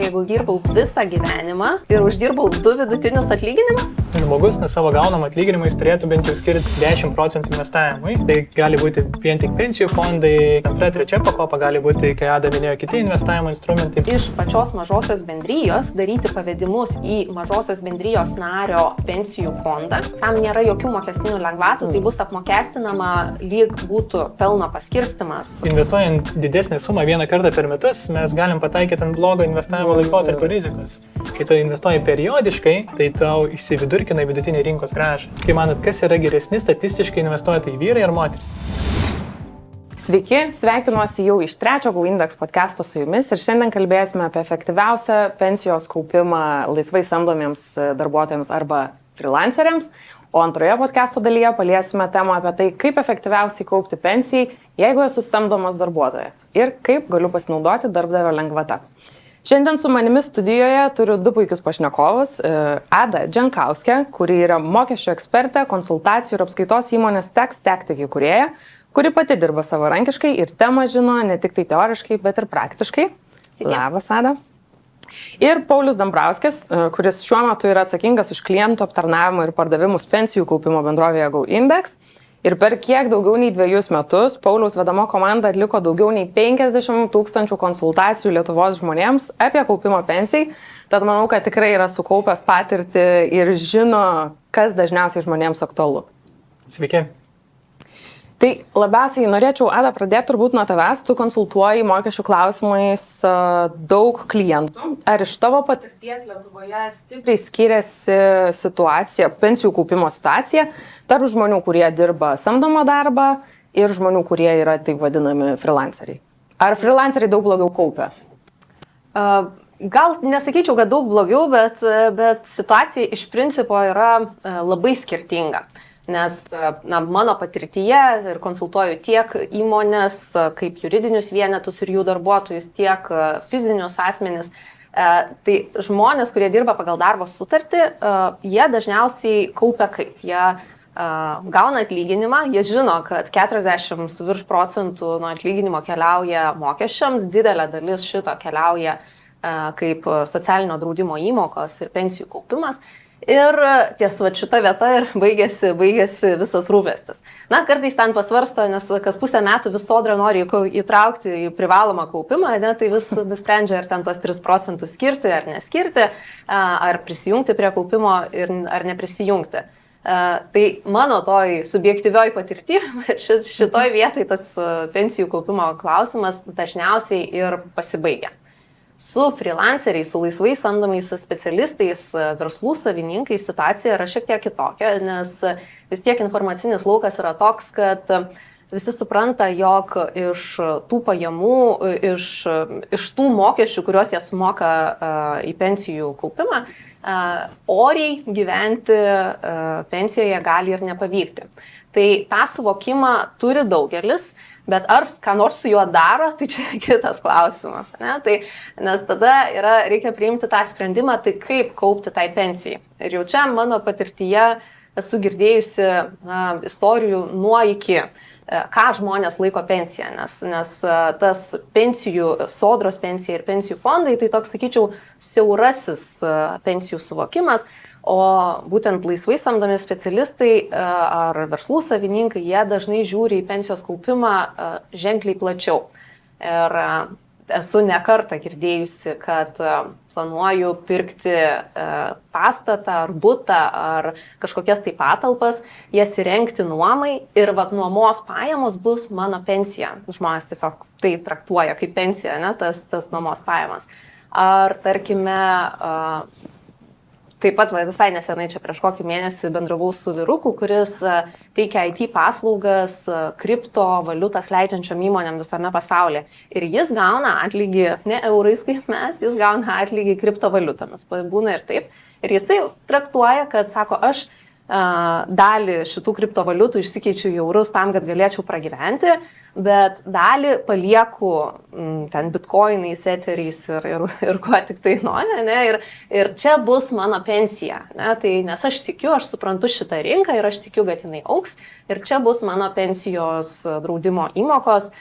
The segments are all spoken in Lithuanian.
Jeigu dirbau visą gyvenimą ir uždirbau 2 vidutinius atlyginimus? Žmogus savo gaunamą atlyginimą jis turėtų bent jau skirti 10% investavimui. Tai gali būti vien tik pensijų fondai, antra, trečia pakopa, gali būti, kai Ada minėjo, kiti investavimo instrumentai. Iš pačios mažosios bendrijos daryti pavedimus į mažosios bendrijos nario pensijų fondą. Tam nėra jokių mokestinių lengvatų, tai bus apmokestinama lyg būtų pelno paskirstimas. Investuojant didesnę sumą vieną kartą per metus, mes galim pataikyti ant blogo investavimo laikotarpio rizikos. Kai tu investuoji periodiškai, tai tau įsividurkina vidutinį rinkos grąžą. Kai manot, kas yra geresni statistiškai investuotojai, vyrai ar moterys? Sveiki, sveikinuosi jau iš 3 GoIndex podcast'o su jumis ir šiandien kalbėsime apie efektyviausią pensijos kaupimą laisvai samdomiems darbuotojams arba freelanceriams, o antroje podcast'o dalyje paliesime temą apie tai, kaip efektyviausiai kaupti pensijai, jeigu esu samdomas darbuotojas ir kaip galiu pasinaudoti darbdavio lengvata. Šiandien su manimi studijoje turiu 2 puikius pašnekovus. Ada Dženkauskė, kuri yra mokesčių ekspertė, konsultacijų ir apskaitos įmonės TaxTactic įkūrėja, kuri pati dirba savarankiškai ir temą žino ne tik tai teoriškai, bet ir praktiškai. Labas, Ada. Ir Paulius Dambrauskis, kuris šiuo metu yra atsakingas už klientų aptarnavimą ir pardavimus pensijų kaupimo bendrovėje GoIndex. Ir per kiek daugiau nei 2 metus Pauliaus vedama komanda atliko daugiau nei 50 000 konsultacijų Lietuvos žmonėms apie kaupimo pensijai. Tad manau, kad tikrai yra sukaupęs patirtį ir žino, kas dažniausiai žmonėms aktualu. Sveiki. Tai labiausiai norėčiau, Ada, pradėti turbūt nuo tavęs. Tu konsultuoji mokesčių klausimais daug klientų. Ar iš tavo patirties Lietuvoje stipriai skiriasi situacija, pensijų kaupimo situacija tarp žmonių, kurie dirba samdomą darbą ir žmonių, kurie yra taip vadinami freelanceriai? Ar freelanceriai daug blogiau kaupia? Gal nesakyčiau, kad daug blogiau, bet situacija iš principo yra labai skirtinga. Nes mano patirtyje ir konsultuoju tiek įmonės kaip juridinius vienetus ir jų darbuotojus, tiek fizinius asmenis. Tai žmonės, kurie dirba pagal darbo sutartį, jie dažniausiai kaupia kaip. Jie gauna atlyginimą, jie žino, kad 40% nuo atlyginimo keliauja mokesčiams, didelė dalis šito keliauja kaip socialinio draudimo įmokos ir pensijų kaupimas. Ir ties šita vieta ir baigėsi visas rūpestis. Kartais ten pasvarsto, nes kas pusę metų vis Sodra nori įtraukti į privalomą kaupimą, tai vis nusprendžia, ar ten tos 3% skirti ar neskirti, ar prisijungti prie kaupimo ar neprisijungti. Tai mano toj subjektyvioj patirty, šitoj vietai tas pensijų kaupimo klausimas dažniausiai ir pasibaigia. Su freelanceriais, su laisvai samdomais specialistais, verslų savininkais situacija yra šiek tiek kitokia, nes vis tiek informacinis laukas yra toks, kad visi supranta, jog iš tų pajamų, iš tų mokesčių, kuriuos jie sumoka į pensijų kaupimą, oriai gyventi pensijoje gali ir nepavykti. Tai tą suvokimą turi daugelis. Bet ar ką nors su juo daro, tai čia kitas klausimas. Nes tada reikia priimti tą sprendimą, tai kaip kaupti tai pensijai. Ir jau čia mano patirtyje esu girdėjusi istorijų nuo iki, ką žmonės laiko pensiją. Nes tas pensijų, Sodros pensija ir pensijų fondai, tai toks, sakyčiau, siaurasis pensijų suvokimas. O būtent laisvai samdomi specialistai ar verslų savininkai, jie dažnai žiūri į pensijos kaupimą ženkliai plačiau. Ir esu ne kartą girdėjusi, kad planuoju pirkti pastatą ar butą ar kažkokias tai patalpas, jas įrengti nuomai ir nuomos pajamos bus mano pensija. Žmonės tiesiog tai traktuoja kaip pensija, tas nuomos pajamas. Ar tarkime, taip pat visai nesenai čia prieš kokį mėnesį bendravau su vyruku, kuris teikia IT paslaugas kriptovaliutas leidžiančiom įmonėm visame pasaulyje. Ir jis gauna atlygį, ne eurais kaip mes, jis gauna atlygį kriptovaliutomis. Būna ir taip. Ir jisai traktuoja, kad sako, aš dalį šitų kriptovaliutų išsikeičiu į eurus tam, kad galėčiau pragyventi, bet dalį palieku ten bitkoinais, eteriais ir kuo tik tai nori, ne? Ir čia bus mano pensija. Ne? Tai, nes aš tikiu, aš suprantu šitą rinką ir aš tikiu, kad jinai auks ir čia bus mano pensijos draudimo įmokos,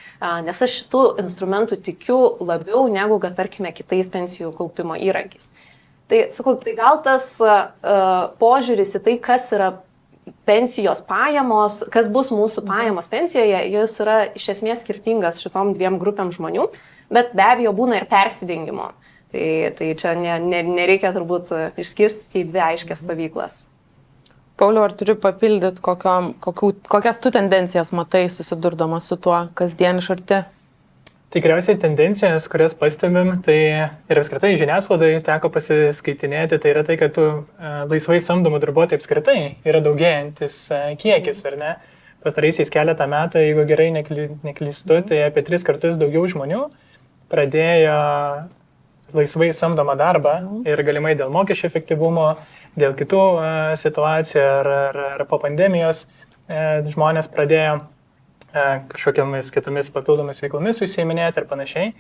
nes aš šitų instrumentų tikiu labiau negu, kad tarkime, kitais pensijų kaupimo įrankiais. Tai, sakau, tai gal tas požiūris į tai, kas yra pensijos pajamos, kas bus mūsų pajamos pensijoje, jis yra iš esmės skirtingas šitom dviem grupėm žmonių, bet be abejo būna ir persidengimo. Tai čia nereikia turbūt išskirstyti į dvi aiškias stovyklas. Pauliau, ar turi papildyti, kokias tu tendencijas matai susidurdama su tuo kasdien iš arti? Tikriausiai tendencijos, kurias pastebim, tai ir apskritai žiniasklaidai teko pasiskaitinėti, tai yra tai, kad tų laisvai samdomų darbuotojų apskritai yra daugėjantis kiekis, ar ne? Pastaraisiais keletą metų, jeigu gerai neklystu, tai apie 3 kartus daugiau žmonių pradėjo laisvai samdomą darbą ir galimai dėl mokesčių efektyvumo, dėl kitų situacijų ar po pandemijos žmonės pradėjo kažkokiamis kitomis papildomis veiklomis užsiiminėti ir panašiai.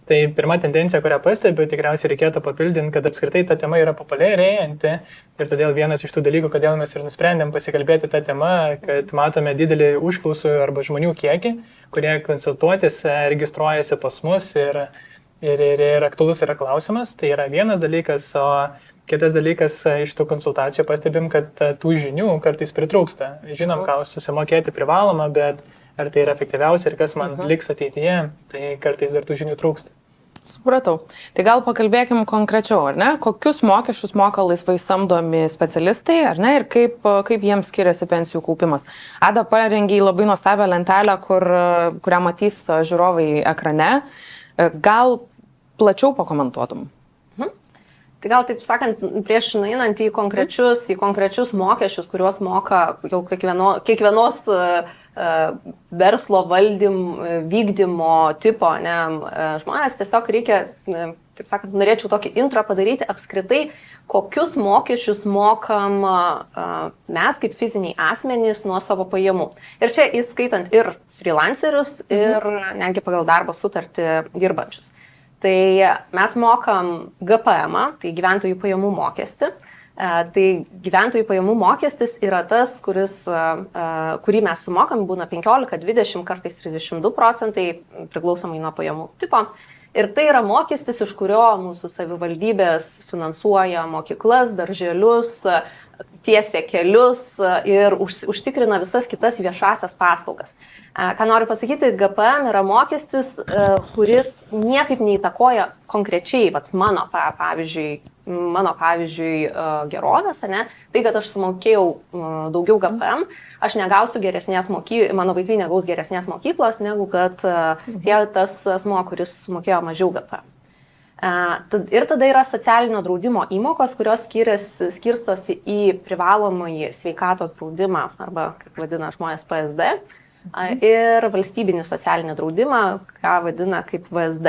Tai pirma tendencija, kurią pastebiu, tikriausiai reikėtų papildinti, kad apskritai ta tema yra populiarėjanti ir todėl vienas iš tų dalykų, kodėl mes ir nusprendėm pasikalbėti tą temą, kad matome didelį užklausų arba žmonių kiekį, kurie konsultuotis registruojasi pas mus ir aktualus yra klausimas. Tai yra vienas dalykas, o kitas dalykas iš tų konsultacijų pastebim, kad tų žinių kartais pritrūksta. Žinom, ką susimokėti privaloma, bet ar tai yra efektyviausia ir kas man liks ateityje, tai kartais dar tų žinių trūksta. Supratau. Tai gal pakalbėkim konkrečiau, ar ne? Kokius mokesčius moka laisvai samdomi specialistai, ar ne? Ir kaip jiems skiriasi pensijų kaupimas. Ada parengė labai nuostabią lentelę, kurią matys žiūrovai ekrane. Gal plačiau pakomentuotum? Tai gal taip sakant, prieš nueinant į konkrečius mokesčius, kuriuos moka jau kiekvienos verslo vykdymo tipo, ne, žmonės, tiesiog reikia, taip sakant, norėčiau tokį intro padaryti apskritai, kokius mokesčius mokam mes kaip fiziniai asmenys nuo savo pajamų. Ir čia įskaitant ir freelancerius, ir netgi pagal darbo sutartį dirbančius. Tai mes mokam GPM, tai gyventojų pajamų mokestį. Tai gyventojų pajamų mokestis yra tas, kurį mes sumokam, būna 15, 20, kartais 32%, priklausomai nuo pajamų tipo. Ir tai yra mokestis, iš kurio mūsų savivaldybės finansuoja mokyklas, darželius, tiesia kelius ir užtikrina visas kitas viešasias paslaugas. Ką noriu pasakyti, GPM yra mokestis, kuris niekaip neįtakoja konkrečiai, mano pavyzdžiui, gerovės, ne? Tai, kad aš sumokėjau daugiau GPM, aš negausiu mano vaikai negaus geresnės mokyklos, negu kad tas asmuo, kuris sumokėjo mažiau GPM. Ir tada yra socialinio draudimo įmokos, kurios skirstosi į privalomąjį sveikatos draudimą, arba, kaip vadina žmonės, PSD, ir valstybinį socialinį draudimą, ką vadina kaip VSD.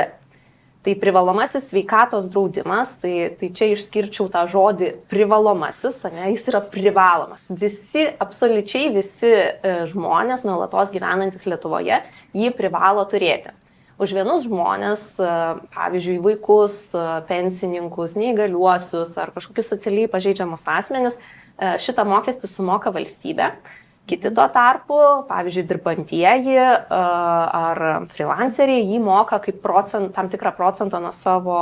Tai privalomasis sveikatos draudimas, tai čia išskirčiau tą žodį privalomasis, ne, jis yra privalomas. Absoliučiai visi žmonės nuolatos gyvenantis Lietuvoje jį privalo turėti. Už vienus žmonės, pavyzdžiui, vaikus, pensininkus, neįgaliuosius ar kažkokius socialiai pažeidžiamus asmenis, šitą mokestį sumoka valstybė. Kiti tuo tarpu, pavyzdžiui, dirbantieji ar freelanceriai jį moka kaip tam tikrą procentą nuo savo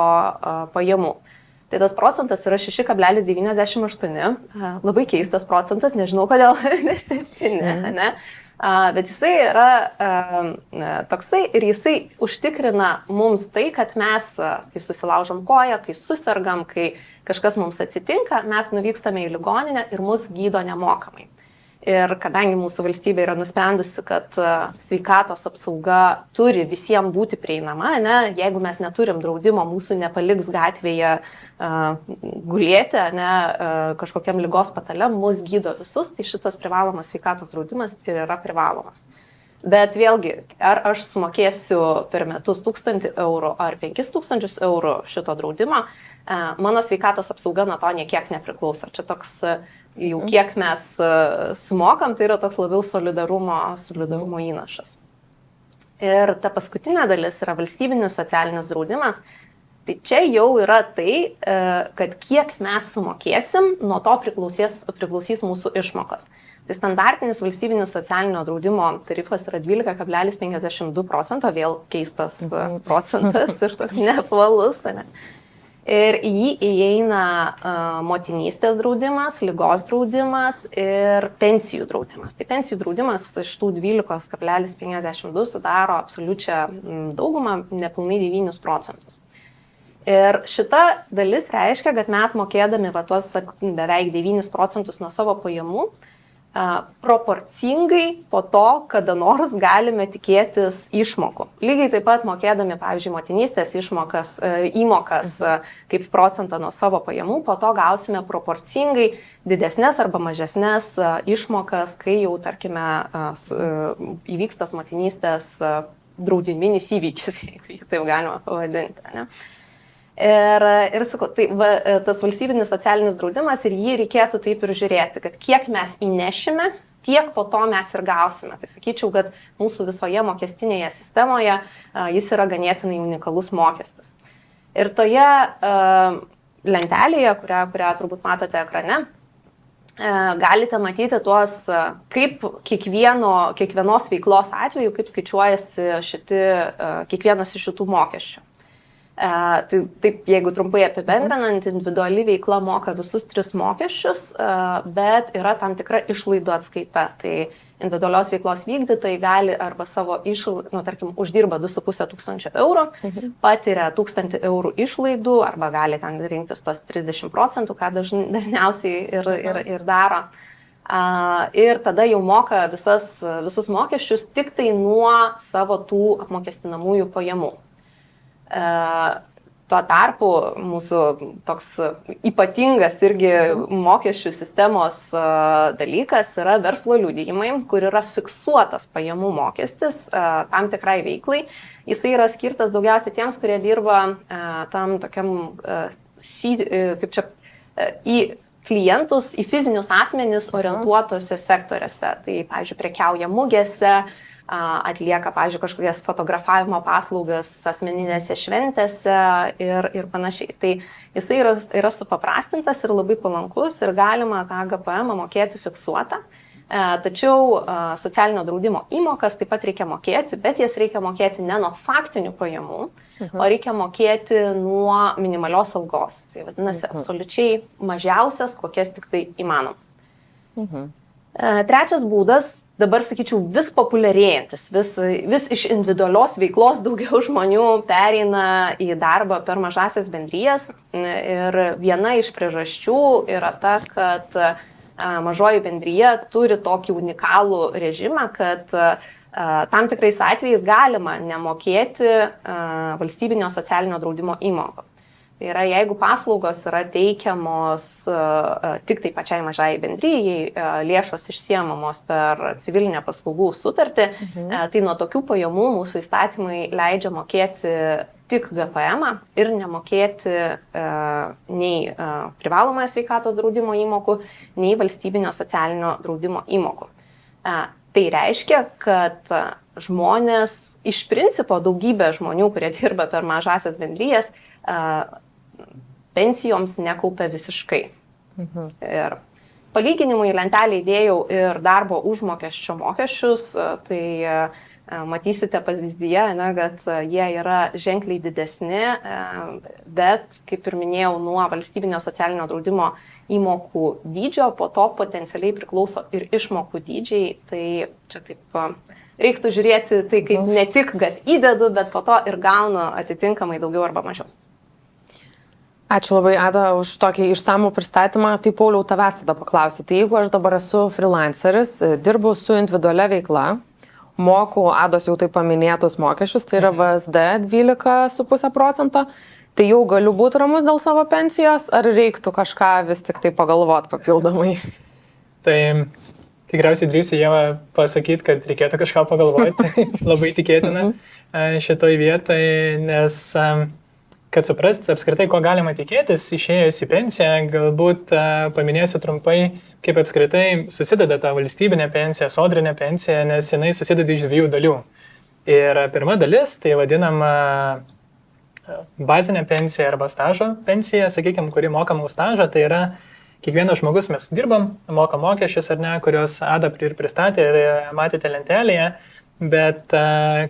pajamų. Tai tas procentas yra 6,98, labai keistas procentas, nežinau kodėl, ne 7, ne? Bet jisai yra toksai ir jisai užtikrina mums tai, kad mes, kai susilaužom koją, kai susirgam, kai kažkas mums atsitinka, mes nuvykstame į ligoninę ir mus gydo nemokamai. Ir kadangi mūsų valstybė yra nusprendusi, kad sveikatos apsauga turi visiems būti prieinama, ne, jeigu mes neturim draudimo, mūsų nepaliks gatvėje gulėti, ne, kažkokiam ligos patale, mus gydo visus, tai šitas privalomas sveikatos draudimas ir yra privalomas. Bet vėlgi, ar aš sumokėsiu per metus 1000 eurų ar 5000 eurų šito draudimo, mano sveikatos apsauga nuo to niekiek nepriklauso. Čia toks jau kiek mes sumokam, tai yra toks labiau solidarumo įnašas. Ir ta paskutinė dalis yra valstybinis socialinis draudimas. Tai čia jau yra tai, kad kiek mes sumokėsim, nuo to priklausys mūsų išmokos. Tai standartinis valstybinis socialinio draudimo tarifas yra 12,52%, vėl keistas procentas ir toks neapvalus. Ne? Ir į jį įeina motinystės draudimas, ligos draudimas ir pensijų draudimas. Tai pensijų draudimas iš tų 12,52 sudaro absoliučią daugumą, nepilnai 9%. Ir šita dalis reiškia, kad mes mokėdami tuos beveik 9% nuo savo pajamų, proporcingai po to, kada nors galime tikėtis išmokų. Lygiai taip pat mokėdami, pavyzdžiui, motinystės įmokas kaip procentą nuo savo pajamų, po to gausime proporcingai didesnės arba mažesnės išmokas, kai jau, tarkime, įvyks tas motinystės draudiminis įvykis, jeigu jį taip galima pavadinti. Ne? Ir sakau, tai tas valstybinis socialinis draudimas ir jį reikėtų taip ir žiūrėti, kad kiek mes įnešime, tiek po to mes ir gausime. Tai sakyčiau, kad mūsų visoje mokestinėje sistemoje jis yra ganėtinai unikalus mokestis. Ir toje lentelėje, kurią turbūt matote ekrane, galite matyti tuos, kaip kiekvienos veiklos atveju, kaip skaičiuojasi kiekvienas iš šitų mokesčių. Taip, jeigu trumpai apibendrinant, individuali veikla moka visus 3 mokesčius, bet yra tam tikra išlaidų atskaita. Tai individualios veiklos vykdytojai gali arba savo išlaidų, tarkim, uždirba 2,5 eurų, patiria 1,000 eurų išlaidų, arba gali ten rinktis tos 30%, ką dažniausiai ir daro. Ir tada jau moka visus mokesčius tik tai nuo savo tų apmokestinamųjų pajamų. Tuo tarpu mūsų toks ypatingas irgi mokesčių sistemos dalykas yra verslo liudijimai, kur yra fiksuotas pajamų mokestis tam tikrai veiklai. Jisai yra skirtas daugiausiai tiems, kurie dirba tam tokiam, į klientus, į fizinius asmenis orientuotose sektoriuose. Tai, pavyzdžiui, prekiauja mugėse, atlieka, pavyzdžiui, kažkokias fotografavimo paslaugas asmeninėse šventėse ir panašiai. Tai jisai yra supaprastintas ir labai palankus ir galima tą GPM mokėti fiksuotą. Tačiau socialinio draudimo įmokas taip pat reikia mokėti, bet jas reikia mokėti ne nuo faktinių pajamų, o reikia mokėti nuo minimalios algos. Tai vadinasi, absoliučiai mažiausias, kokias tik tai įmanoma. Trečias būdas, dabar, sakyčiau, vis populiarėjantis, vis iš individualios veiklos daugiau žmonių pereina į darbą per mažasias bendrijas. Ir viena iš priežasčių yra ta, kad mažoji bendrija turi tokį unikalų režimą, kad tam tikrais atvejais galima nemokėti valstybinio socialinio draudimo įmokų. Tai yra, jeigu paslaugos yra teikiamos tik tai pačiai mažai bendrijai, lėšos išsiemamos per civilinę paslaugų sutartį, tai nuo tokių pajamų mūsų įstatymai leidžia mokėti tik GPM ir nemokėti nei privalomąją sveikatos draudimo įmokų, nei valstybinio socialinio draudimo įmokų. Tai reiškia, kad žmonės, iš principo daugybė žmonių, kurie dirba per mažasias bendrijas, pensijoms nekaupia visiškai. Ir palyginimui lentelę įdėjau ir darbo užmokesčio mokesčius, tai matysite pavyzdyje, kad jie yra ženkliai didesni, bet, kaip ir minėjau, nuo valstybinio socialinio draudimo įmokų dydžio, po to potencialiai priklauso ir išmokų dydžiai, tai čia taip reiktų žiūrėti tai kaip ne tik, kad įdedu, bet po to ir gaunu atitinkamai daugiau arba mažiau. Ačiū labai, Ada, už tokį išsamų pristatymą. Tai, Pauliau, tavęs tada paklausiu. Tai jeigu aš dabar esu freelanceris, dirbu su individualia veikla, moku Ados jau taip paminėtus mokesčius, tai yra VSD 12,5%, tai jau galiu būti ramus dėl savo pensijos, ar reiktų kažką vis tik tai pagalvoti papildomai? Tai tikriausiai drįsiu Ieva pasakyti, kad reikėtų kažką pagalvoti, labai tikėtina šitoj vietai, nes kad suprasti apskritai, ko galima tikėtis, išėjus į pensiją, galbūt paminėsiu trumpai, kaip apskritai susideda ta valstybinė pensija, sodrinė pensija, nes jinai susideda iš 2 dalių. Ir pirma dalis, tai vadinama bazinė pensija arba stažo pensija, sakykime, kuri mokama už stažą, tai yra kiekvienas žmogus mes dirbam, mokam mokesčius ar ne, kuriuos Ada ir pristatė ir matėte lentelėje, bet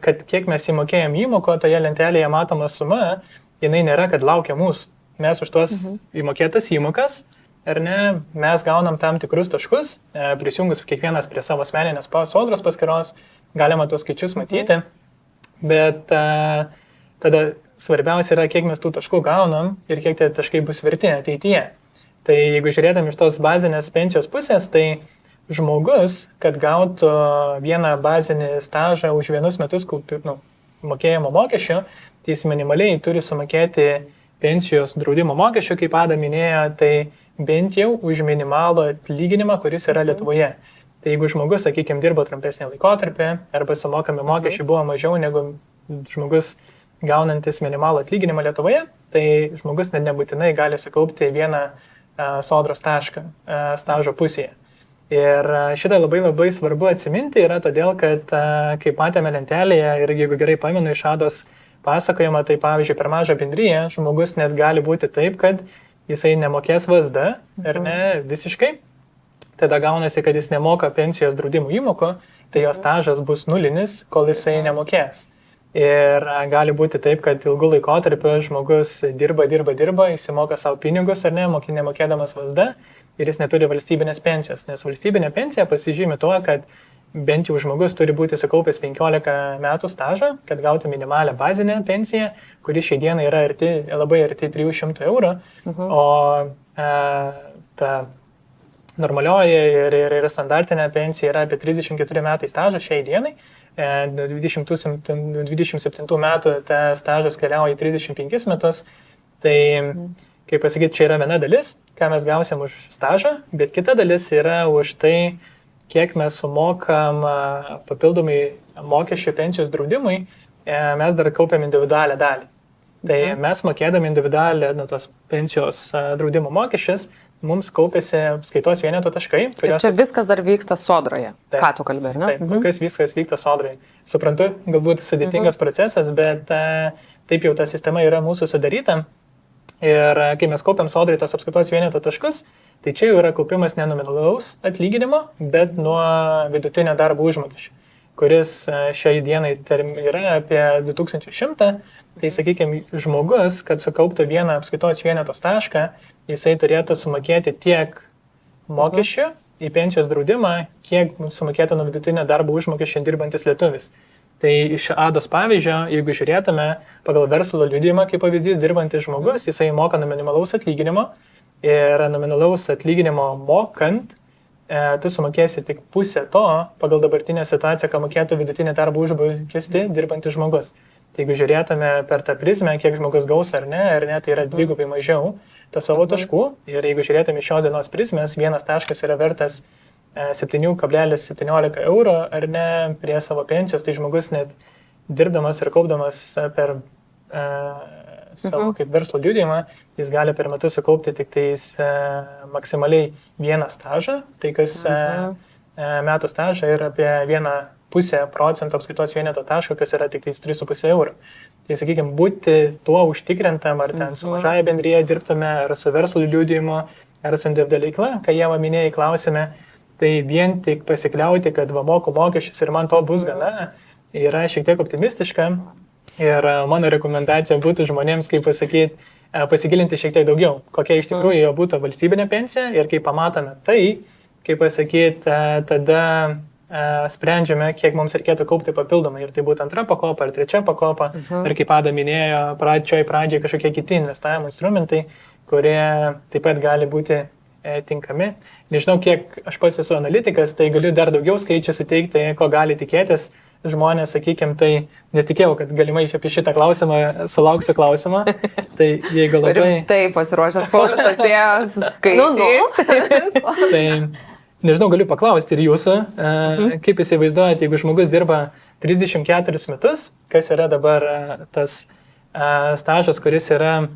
kad kiek mes įmokėjom įmoko, toje lentelėje matoma suma, jinai nėra, kad laukia mūsų. Mes už tuos įmokėtas įmokas, ar ne, mes gaunam tam tikrus taškus, prisijungus kiekvienas prie savo asmeninės sodros paskyros, galima tuos skaičius matyti, bet tada svarbiausia yra, kiek mes tų taškų gaunam ir kiek tie taškai bus verti ateityje. Tai jeigu žiūrėtum iš tos bazinės pensijos pusės, tai žmogus, kad gautų vieną bazinį stažą už 1 metus mokėjimo mokesčio, tai jis minimaliai turi sumokėti pensijos draudimo mokesčio, kaip Ada minėjo, tai bent jau už minimalų atlyginimą, kuris yra Lietuvoje. Tai jeigu žmogus, sakykime, dirbo trumpesnį laikotarpį arba sumokami mokesčiai buvo mažiau negu žmogus gaunantis minimalų atlyginimą Lietuvoje, tai žmogus net nebūtinai gali sukaupti vieną sodros tašką stažo pusėje. Ir šitą labai svarbu atsiminti yra todėl, kad kaip matėme lentelėje ir jeigu gerai pamenu iš Ados pasakojimą, tai pavyzdžiui per mažą bendryją žmogus net gali būti taip, kad jisai nemokės VSD, ar ne, visiškai. Tada gaunasi, kad jis nemoka pensijos draudimų įmokų, tai jo stažas bus nulinis, kol jisai nemokės. Ir gali būti taip, kad ilgų laikotarpių žmogus dirba, įsimoka savo pinigus ar ne, nemokėdamas VSD ir jis neturi valstybinės pensijos. Nes valstybinė pensija pasižymi tuo, kad bent jau žmogus turi būti sukaupęs 15 metų stažą, kad gautų minimalią bazinę pensiją, kuri šiai dienai yra labai arti 300 eurų, o ta normalioji ir standartinė pensija yra apie 34 metai stažą šiai dienai. 27 metų ta stažas keliauja į 35 metus. Tai, kaip pasakyti, čia yra viena dalis, ką mes gausim už stažą, bet kita dalis yra už tai, kiek mes sumokam papildomai mokesčių pensijos draudimui, mes dar kaupiam individualią dalį. Tai mes mokėdami individualią tos pensijos draudimo mokesčius, mums kaupėsi skaitos vieneto taškai. Ir čia viskas dar vyksta sodroje. Taip. Ką tu kalbė, ar ne? Taip, viskas vyksta sodroje. Suprantu, galbūt sudėtingas procesas, bet taip jau ta sistema yra mūsų sudaryta. Ir kai mes kaupiam sodrai tos apskaitos vieneto taškus, tai čia jau yra kaupimas ne nominalaus atlyginimo, bet nuo vidutinio darbo užmokesčio, kuris šiai dienai yra apie 2100. Tai, sakykime, žmogus, kad sukauptų vieną apskaitos vienetos tašką, jisai turėtų sumokėti tiek mokesčių į pensijos draudimą, kiek sumokėtų nuo vidutinio darbo užmokesčio dirbantis lietuvis. Tai iš Ados pavyzdžio, jeigu žiūrėtume pagal verslo liudijimą, kaip pavyzdys, dirbantis žmogus, jisai moka nuo minimalaus atlyginimo ir minimalaus atlyginimo mokant, tu sumokėsi tik pusę to pagal dabartinę situaciją, ką mokėtų vidutinį darbo užmokestį dirbantis žmogus. Tai jeigu žiūrėtume per tą prizmę, kiek žmogus gaus ar ne, tai yra dvigubai mažiau ta savo taškų. Ir jeigu žiūrėtume šios dienos prizmės, vienas taškas yra vertas 7,17 eurų ar ne prie savo pensijos, tai žmogus net dirbdamas ir kaupdamas per savo kaip verslo liudijimą, jis gali per metus sukaupti tik tais maksimaliai vieną stažą, tai kas metų stažą yra apie 1,5% apskaitos vieneto taško, kas yra tik tais 3,5 eurų. Tai, sakykime, būti tuo užtikrintam, ar ten su mažąja bendryje dirbtume, ar su verslo liudijimu, ar su individualia veikla, ką jie minėjai klausime, tai vien tik pasikliauti, kad moku mokesčius ir man to bus gana, yra šiek tiek optimistiška. Ir mano rekomendacija būtų žmonėms, kaip pasakyti, pasigilinti šiek tiek daugiau, kokia iš tikrųjų jo būtų valstybinė pensija ir kai pamatome tai, kaip pasakyti, tada sprendžiame, kiek mums reikėtų kaupti papildomai. Ir tai būtų antra pakopa ar trečia pakopa. Ir kaip Ada minėjo, pradžiai kažkokie kiti investavimo instrumentai, kurie taip pat gali būti tinkami. Nežinau, kiek aš pats esu analitikas, tai galiu dar daugiau skaičių suteikti, ko gali tikėtis žmonės, sakykime, tai nesitikėjau, kad galimai apie šitą klausimą sulauksiu klausimą. Tai jeigu labai... Taip, pasiruošęs Paulius atėjo su skaičiais. Tai nežinau, galiu paklausti ir jūsų, kaip įsivaizduojate, jeigu žmogus dirba 34 metus, kas yra dabar tas stažas, kuris yra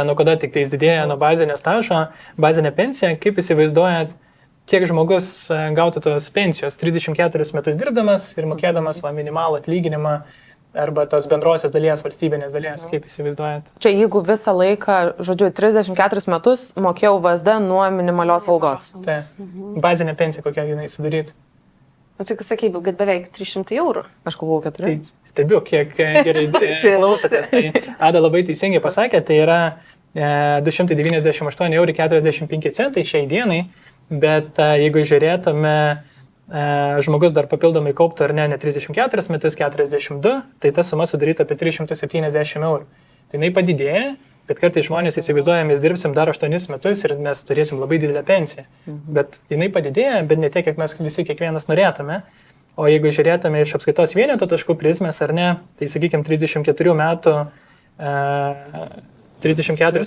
nuo kada tik tais didėja nuo bazinio stažo, bazinė pensija, kaip įsivaizduojat, kiek žmogus gautų tos pensijos 34 metus dirbdamas ir mokėdamas minimalų atlyginimą arba tos bendrosios dalies, valstybinės dalies, kaip įsivaizduojat? Čia jeigu visą laiką, žodžiu, 34 metus mokėjau VSD nuo minimalios algos. Tai bazinė pensija, kokia jinai sudaryti. Nu, tik sakybiau, kad beveik 300 eurų. Aš galvoju, kad Tai turiu. stebiu, kiek gerai klausotės. Tai Ada labai teisingai pasakė, tai yra 298,45 € šiai dienai, bet jeigu žiūrėtume, žmogus dar papildomai kauptų ar ne 34 metus, 42, tai ta suma sudarytų apie 370 €. Tai jinai padidėja, bet kartais žmonės įsivaizduoja, mes dirbsim dar 8 metus ir mes turėsim labai didelę pensiją. Bet jinai padidėja, bet ne tiek, kiek mes visi kiekvienas norėtume. O jeigu žiūrėtume iš apskaitos vieneto taškų prizmės ar ne, tai sakykime 34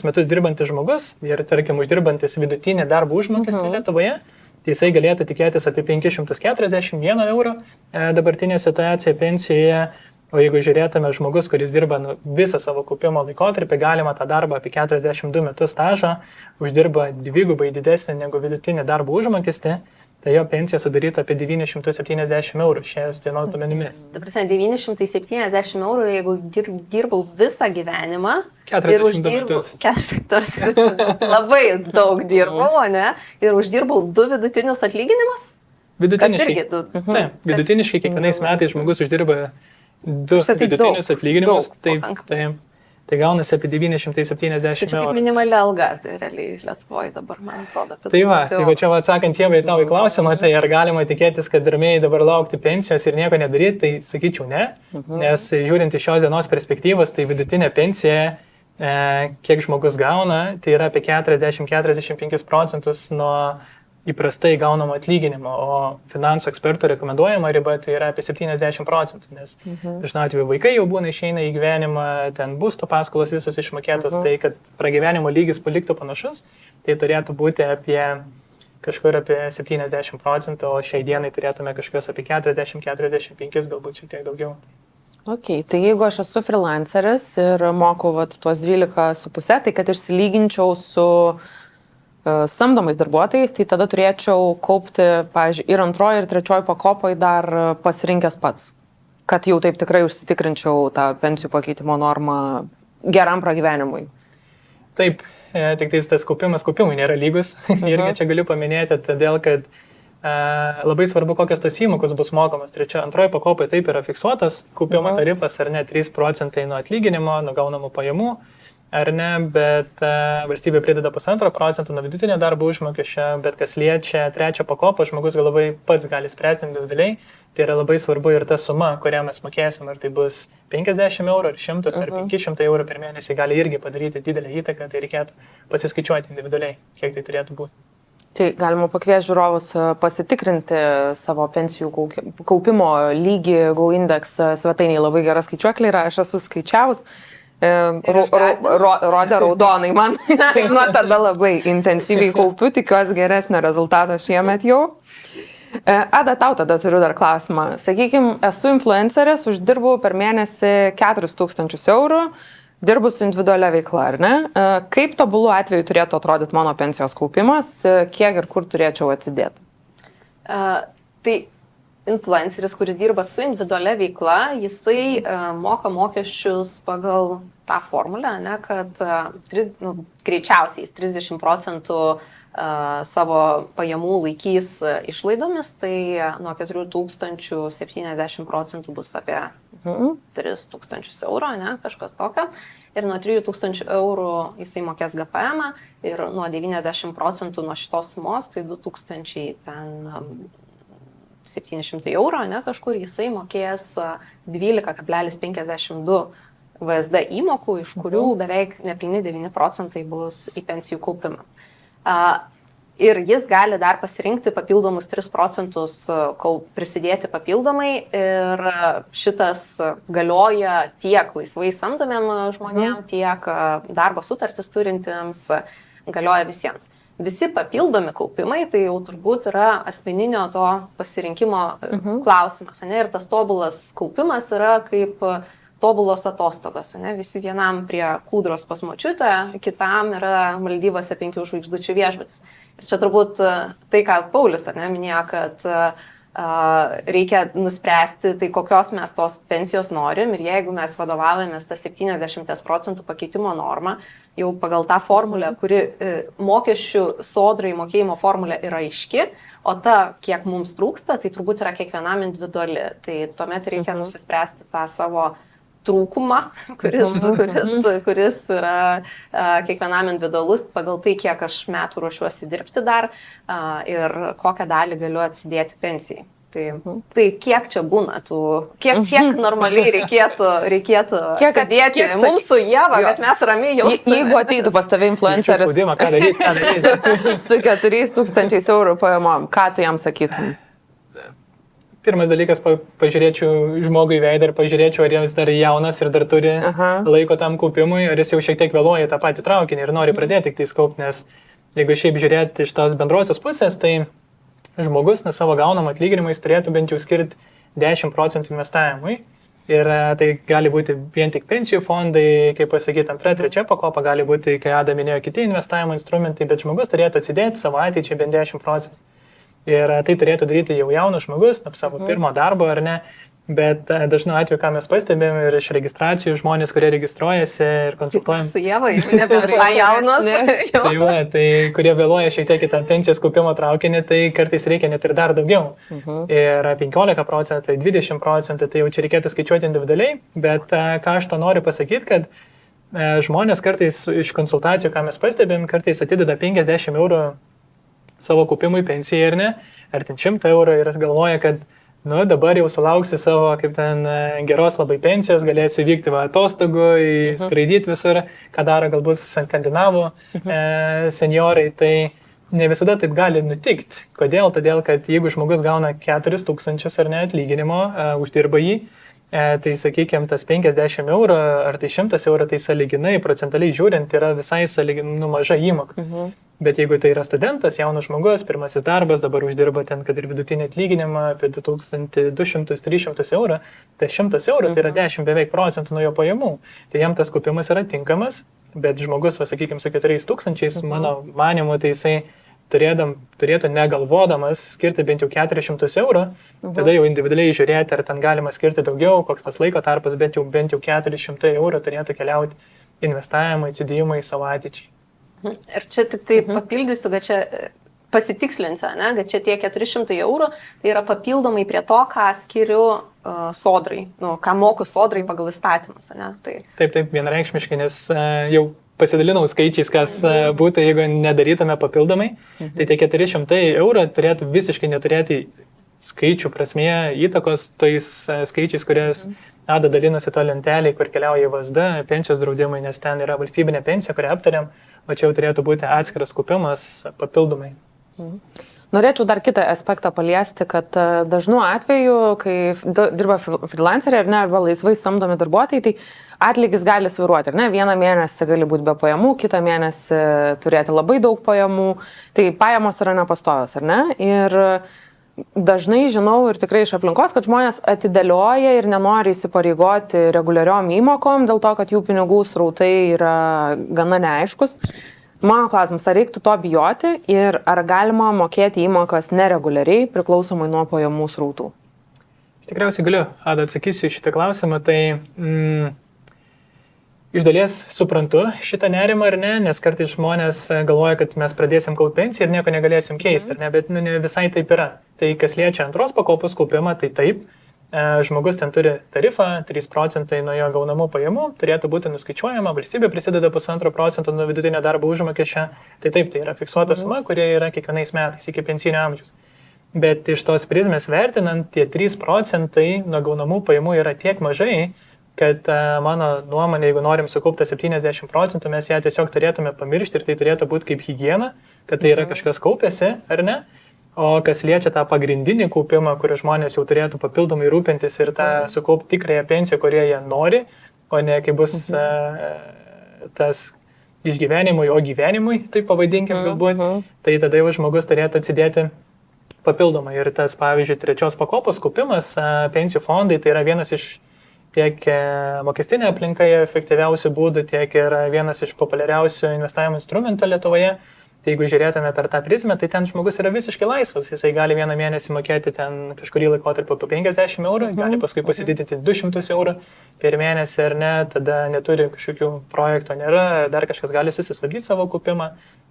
metus dirbantis žmogus ir tarkim uždirbantis vidutinį darbo užmokestį Lietuvoje, tai jisai galėtų tikėtis apie 541 € dabartinė situacija pensijoje. O jeigu žiūrėtume žmogus, kuris dirba visą savo kaupimo laikotarpį, galima tą darbą apie 42 metus stažą, uždirba dvigubai didesnį negu vidutinį darbo užmokestį, tai jo pensija sudarytų apie 970 € šiais dienos duomenimis. Ta prasme, 970 €, jeigu dirbau visą gyvenimą 42 ir uždirbau, metus. 40, labai daug dirbau, ne? Ir uždirbau 2 vidutinius atlyginimus. Kas Vidutiniškai. irgi 2. Taip, vidutiniškai kiekvienais metais žmogus uždirba 2 Prasme, tai vidutinius daug, atlyginimus, daug, taip, pakankamai. tai gaunasi apie 970 Tai čia kaip €. minimali alga, tai realiai Lietuvoje dabar, man atrodo. apie Tai va, 1000 tai va čia va, atsakant Ievai tavo į klausimą, tai ar galima tikėtis, kad ramiai dabar laukti pensijos ir nieko nedaryti, tai sakyčiau ne, nes žiūrint iš šios dienos perspektyvos, tai vidutinė pensija, kiek žmogus gauna, tai yra apie 40-45% nuo įprastai gaunamo atlyginimo, o finansų ekspertų rekomenduojama riba tai yra apie 70%, nes dažnai atveju vaikai jau būna išeina į gyvenimą, ten būsto paskolos visos išmokėtos, tai kad pragyvenimo lygis paliktų panašus, tai turėtų būti apie kažkur apie 70%, o šiai dienai turėtume kažkas apie 40-45, galbūt šiek tiek daugiau. Ok, tai jeigu aš esu freelanceris ir moku vat, tuos 12,5, tai kad išsilyginčiau su samdomais darbuotojais, tai tada turėčiau kaupti, pavyzdžiui, ir antroji, ir trečioji pakopoj dar pasirinkęs pats, kad jau taip tikrai užsitikrinčiau tą pensijų pakeitimo normą geram pragyvenimui. Taip, tik tas kaupimas kaupimui nėra lygus. Irgi čia galiu paminėti, todėl kad labai svarbu, kokios tos įmokos bus mokamos. Antroji pakopai taip yra fiksuotas kaupimo tarifas, ar ne, 3% nuo atlyginimo, nuo gaunamų pajamų, ar ne, bet valstybė prideda 1,5% nuo vidutinio darbo užmokesčio, bet kas liečia trečią pakopą, žmogus galvai pats gali spręsti individualiai. Tai yra labai svarbu ir ta suma, kurią mes mokėsim, ar tai bus 50 €, ar 100, ar 500 € per mėnesį, gali irgi padaryti didelę įtaką, tai reikėtų pasiskaičiuoti individualiai, kiek tai turėtų būti. Tai galima pakviesti žiūrovus pasitikrinti savo pensijų kaupimo lygį GoIndex svetainiai, labai gera skaičiuoklė yra, aš esu skaičiavus. Rodė raudonai man, tai nuo tada labai intensyviai kaupiu, tikiuosi geresnio rezultato šiemet jau. Ada, tau tada turiu dar klausimą. Sakykime, esu influenceris, uždirbu per mėnesį 4,000 €, dirbu su individualia veikla, ar ne? Kaip tobulų atveju turėtų atrodyti mano pensijos kaupimas, kiek ir kur turėčiau atsidėti? Tai influenceris, kuris dirba su individualia veikla, jisai moka mokesčius pagal tą formulę, ne, kad greičiausiai 30% savo pajamų laikys išlaidomis, tai nuo 4,070 bus apie 3,000 €, ne, kažkas tokio. Ir nuo 3,000 € jisai mokės GPM ir nuo 90% nuo šitos sumos, tai 2,700 €, ne, kažkur jisai mokės 12,52 VSD įmokų, iš kurių beveik nepilni 9% bus į pensijų kaupimą. Ir jis gali dar pasirinkti papildomus 3% prisidėti papildomai ir šitas galioja tiek laisvai samdomiem žmonėm, tiek darbo sutartis turintiems, galioja visiems. Visi papildomi kaupimai, tai jau turbūt yra asmeninio to pasirinkimo klausimas. Ne? Ir tas tobulas kaupimas yra kaip tobulos atostogos, ne? Visi vienam prie kūdros pas močiutę, kitam yra Maldyvose 5 žvaigždučių viešbutis. Ir čia turbūt tai, ką Paulius minėjo, kad reikia nuspręsti, tai kokios mes tos pensijos norim ir jeigu mes vadovaujamės tą 70% pakeitimo normą, jau pagal tą formulę, kuri mokesčių sodrai mokėjimo formulė yra aiški, o ta, kiek mums trūksta, tai turbūt yra kiekvienam individuali. Tai tuomet reikia nusispręsti tą savo trūkumą, kuris yra kiekvienam individualus pagal tai, kiek aš metų ruošiuosi dirbti dar ir kokią dalį galiu atsidėti pensijai. Tai kiek čia būna tų, kiek normaliai reikėtų atsidėti mums su Ieva, kad mes ramiai jaustumės. Jeigu ateitų pas tave influenceris su 4,000 eurų pajamom, ką tu jam sakytum? Pirmas dalykas, pažiūrėčiau žmogui į veidą ir pažiūrėčiau, ar jis dar jaunas ir dar turi laiko tam kaupimui, ar jis jau šiek tiek vėluoja tą patį traukinį ir nori pradėti tik tai kaupti, nes jeigu šiaip žiūrėti iš tos bendrosios pusės, tai žmogus nuo savo gaunamą atlyginimą jis turėtų bent jau skirti 10% investavimui. Ir tai gali būti vien tik pensijų fondai, kaip pasakyti, antra, trečia pakopa, gali būti, kai Ada minėjo, kiti investavimo instrumentai, bet žmogus turėtų atsidėti savo ateičiai bent 10%. Ir tai turėtų daryti jau jaunas žmogus, savo pirmo darbo ar ne, bet dažnu atveju, ką mes pastebėjom ir iš registracijų žmonės, kurie registruojasi ir konsultuojam. Su Ieva, jau nebe visai jaunas. Tai kurie vėluoja šiek tiek į tą pensijos kaupimo traukinį, tai kartais reikia net ir dar daugiau. Ir 15%, tai 20%, tai jau čia reikėtų skaičiuoti individualiai, bet ką aš to noriu pasakyti, kad žmonės kartais iš konsultacijų, ką mes pastebėjom, kartais atideda 50 eurų savo kaupimui pensijai ar ne, ar ten 100 eurų ir jis galvoja, kad dabar jau sulauksi savo, kaip ten, geros labai pensijos, galėsi vykti atostogų, skraidyti visur, ką daro galbūt skandinavų seniorai, tai ne visada taip gali nutikti. Kodėl? Todėl, kad jeigu žmogus gauna 4,000 ar ne atlyginimo, uždirba jį, tai sakykime, tas 50 eurų ar tai 100 eurų, tai sąlyginai, procentaliai žiūrint, yra visai maža įmoka. Bet jeigu tai yra studentas, jaunas žmogus, pirmasis darbas, dabar uždirba ten, kad ir vidutinį atlyginimą apie 2200-300 eurų, tai 100 eurų tai yra 10 beveik procentų nuo jo pajamų. Tai jam tas kaupimas yra tinkamas, bet žmogus, sakykime, su 4,000, mano manimu, tai jisai turėtų negalvodamas skirti bent jau 400 eurų, tada jau individualiai žiūrėti, ar ten galima skirti daugiau, koks tas laiko tarpas, bent jau 400 eurų turėtų keliauti investavimui, atsidėjimui į savo ateičiai. Ir čia tik tai papildysiu, kad čia pasitikslinsiu, ne, kad čia tie 400 eurų tai yra papildomai prie to, ką skiriu sodrai, ką moku sodrai pagal įstatymus. Ne, tai. Taip, vienareikšmiškai, nes jau pasidalinau skaičiais, kas būtų, jeigu nedarytume papildomai, tai tie 400 eurų turėtų visiškai neturėti skaičių prasmėje įtakos tais skaičiais, kurias Ada dalinosi to lentelį, kur keliauja į VSD, pensijos draudimai, nes ten yra valstybinė pensija, kurią aptariam, o čia jau turėtų būti atskiras kaupimas papildomai. Norėčiau dar kitą aspektą paliesti, kad dažnu atveju, kai dirba freelanceriai ar ne, arba laisvai samdomi darbuotojai, tai atlygis gali svyruoti, ar ne? Vieną mėnesį gali būti be pajamų, kitą mėnesį turėti labai daug pajamų, tai pajamos yra nepastovios, ar ne? Ir dažnai žinau ir tikrai iš aplinkos, kad žmonės atidėlioja ir nenori įsipareigoti reguliariom įmokom dėl to, kad jų pinigų srautai yra gana neaiškus. Mano klausimas, ar reiktų to bijoti ir ar galima mokėti įmokas nereguliariai priklausomai nuo pajamų srautų? Tikriausiai galiu, Ada, atsakysiu šitą klausimą, tai iš dalies suprantu šitą nerimą ar ne, nes kartais žmonės galvoja, kad mes pradėsim kaupti pensiją ir nieko negalėsim keisti, ar ne, bet ne visai taip yra. Tai kas liečia antros pakopos kaupimą, tai taip, žmogus ten turi tarifą, 3% nuo jo gaunamų pajamų, turėtų būti nuskaičiuojama, valstybė prisideda 1,5% nuo vidutinio darbo užmokesčio, tai taip, tai yra fiksuota suma, kurie yra kiekvienais metais iki pensinio amžiaus. Bet iš tos prizmės vertinant, tie 3% nuo gaunamų pajamų yra tiek mažai, kad mano nuomonė, jeigu norim sukaupti 70%, mes ją tiesiog turėtume pamiršti ir tai turėtų būti kaip higiena, kad tai yra kažkas kaupėsi, ar ne? O kas liečia tą pagrindinį kaupimą, kurį žmonės jau turėtų papildomai rūpintis ir tą sukaupti tikrąją pensiją, kurią jie nori, o ne kaip bus tas išgyvenimui, o gyvenimui, taip pavadinkim galbūt, tai tada jau žmogus turėtų atsidėti papildomai. Ir tas, pavyzdžiui, trečios pakopos kaupimas, pensijų fondai, tai yra vienas iš tiek mokestinė aplinka efektyviausių būdų, tiek ir vienas iš populiariausių investavimo instrumentų Lietuvoje. Tai jeigu žiūrėtume per tą prizmę, tai ten žmogus yra visiškai laisvas. Jisai gali vieną mėnesį mokėti ten kažkurį laikotarpį po 50 eurų, gali paskui pasididinti 200 eurų per mėnesį ar ne, tada neturi kažkokių projektų, nėra, dar kažkas gali susistabdyti savo kaupimą,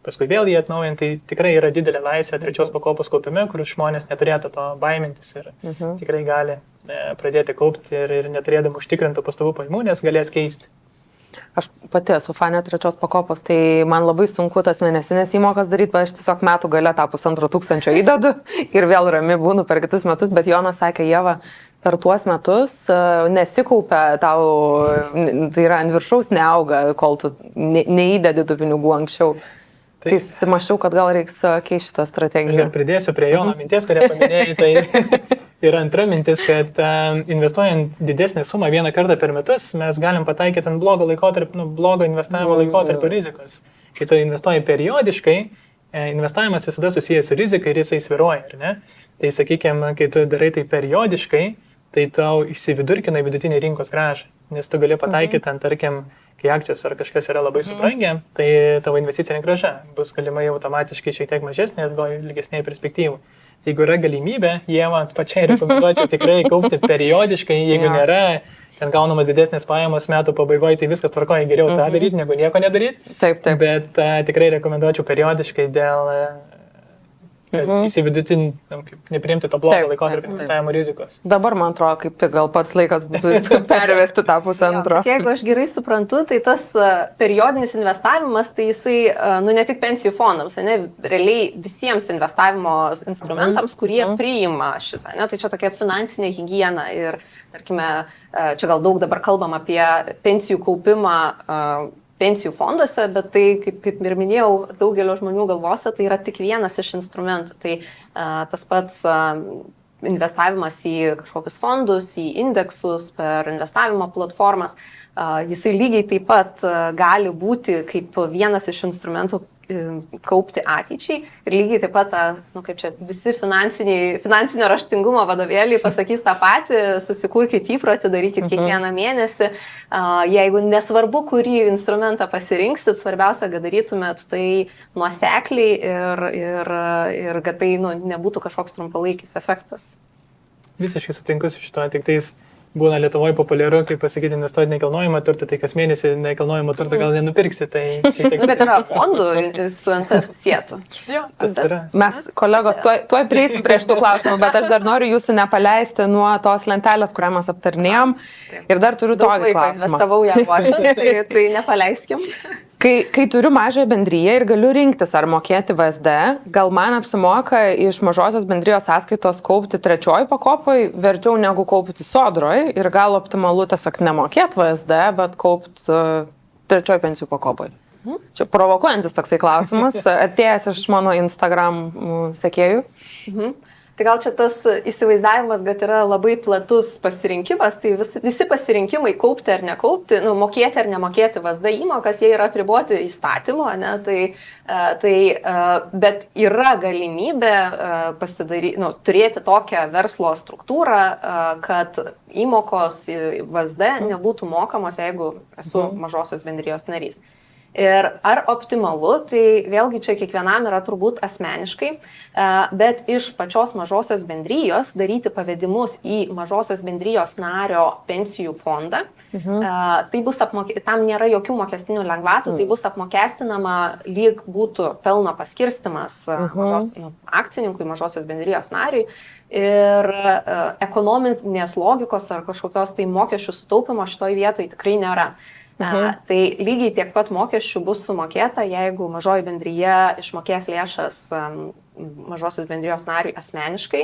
paskui vėl jį atnaujinti. Tai tikrai yra didelė laisvė trečios pakopos kaupime, kur žmonės neturėtų to baimintis ir tikrai gali pradėti kaupti ir neturėdami užtikrintų pastovų pajamų, nes galės keisti. Aš pati esu fanė trečios pakopos, tai man labai sunku tas mėnesinės įmokas daryti, bet aš tiesiog metų gale tą 1500 įdedu ir vėl rami būnu per kitus metus, bet Jonas sakė, Ieva, per tuos metus nesikaupia tau, tai yra ant viršaus neauga, kol tu neįdedi tų pinigų anksčiau. Tai susimaščiau, kad gal reiks keisti šitą strategiją. Aš dar pridėsiu prie Jono minties, kurią paminėjai, tai yra antra mintis, kad investuojant didesnį sumą vieną kartą per metus, mes galim pataikyti ant blogo investavimo laikotarpio rizikos. Kai tu investuoji periodiškai, investavimas visada susijęs su rizika ir jisai svyruoja, ar ne? Tai sakykime, kai tu darai tai periodiškai, tai tau įsividurkina vidutinį rinkos grąžą, nes tu gali pataikyti ant, tarkim, kai akcijos ar kažkas yra labai subrangę, tai tavo investicinė grąža bus galimai automatiškai šiek tiek mažesnė ir ilgesnėje perspektyvoje. Tai jeigu yra galimybė, Ieva, pačiai rekomenduočiau tikrai kaupti periodiškai, jeigu nėra ten gaunamas didesnės pajamos metų pabaigoje, tai viskas tvarkoja, geriau tą daryti, negu nieko nedaryti. Taip. Bet tikrai rekomenduočiau periodiškai dėl kad įsividutinį, nepriimti to blogo laikotarpio investavimo rizikos. Dabar, man atrodo, kaip tik gal pats laikas būtų pervesti tą pusantro. Jeigu aš gerai suprantu, tai tas periodinis investavimas, tai jisai, ne tik pensijų fondams, realiai visiems investavimo instrumentams, kurie priima šitą. Tai čia tokia finansinė higiena ir, tarkime, čia gal daug dabar kalbam apie pensijų kaupimą pensijų fonduose, bet tai, kaip ir minėjau, daugelio žmonių galvose tai yra tik vienas iš instrumentų. Tai tas pats investavimas į kažkokius fondus, į indeksus per investavimo platformas, jisai lygiai taip pat gali būti kaip vienas iš instrumentų kaupti ateičiai ir lygiai taip pat, kaip čia visi finansinio raštingumo vadovėliai pasakys tą patį, susikurkit įprotį, darykit kiekvieną mėnesį. Jeigu nesvarbu, kurį instrumentą pasirinksit, svarbiausia, kad darytumėt tai nuosekliai ir kad tai nebūtų kažkoks trumpalaikis efektas. Visiškai sutinku su šito, tik tais būna Lietuvoje populiaru, kaip pasakyti, investuoti nekilnojamą turtą, tai kas mėnesį nekilnojamą turtą gal nenupirksi. Tai bet yra fondų su NT susietų. Mes, kolegos, tuoj prieisim prie šitų klausimų, bet aš dar noriu jūsų nepaleisti nuo tos lentelės, kurią mes aptarnėjom. Ir dar turiu tokį klausimą. Investavau ją ruošiant, tai nepaleiskim. Kai turiu mažąją bendriją ir galiu rinktis ar mokėti VSD, gal man apsimoka iš mažosios bendrijos sąskaitos kaupti trečioj pakopoj, verčiau negu kaupti sodroj ir gal optimalu tiesiog nemokėti VSD, bet kaupti trečioj pensijų pakopoj. Čia provokuojantis toksai klausimas, atėjęs iš mano Instagram sekėjų. Tai gal čia tas įsivaizdavimas, kad yra labai platus pasirinkimas, tai visi pasirinkimai kaupti ar nekaupti, mokėti ar nemokėti VSD įmokas, jie yra apriboti įstatymu, bet yra galimybė turėti tokią verslo struktūrą, kad įmokos VSD nebūtų mokamos, jeigu esu mažosios bendrijos narys. Ir ar optimalu, tai vėlgi čia kiekvienam yra turbūt asmeniškai, bet iš pačios mažosios bendrijos daryti pavedimus į mažosios bendrijos nario pensijų fondą, tai bus tam nėra jokių mokestinių lengvatų, tai bus apmokestinama lyg būtų pelno paskirstimas akcininkui, mažosios bendrijos nariui. Ir ekonominės logikos ar kažkokios tai mokesčių sutaupimo šitoj vietoj tikrai nėra. Tai lygiai tiek pat mokesčių bus sumokėta, jeigu mažoji bendryje išmokės lėšas mažosios bendrijos nariui asmeniškai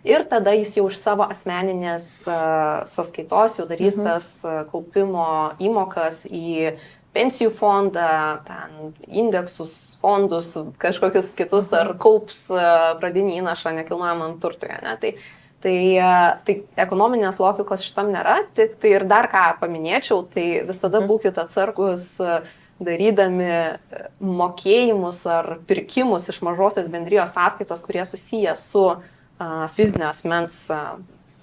ir tada jis jau iš savo asmeninės sąskaitos jau darys tas kaupimo įmokas į pensijų fondą, indeksus, fondus, kažkokius kitus ar kaups pradinį įnašą nekilnojamam turtui. Tai ekonominės logikos šitam nėra, tik tai ir dar ką paminėčiau, tai visada būkite atsargus darydami mokėjimus ar pirkimus iš mažosios bendrijos sąskaitos, kurie susiję su fizinio asmens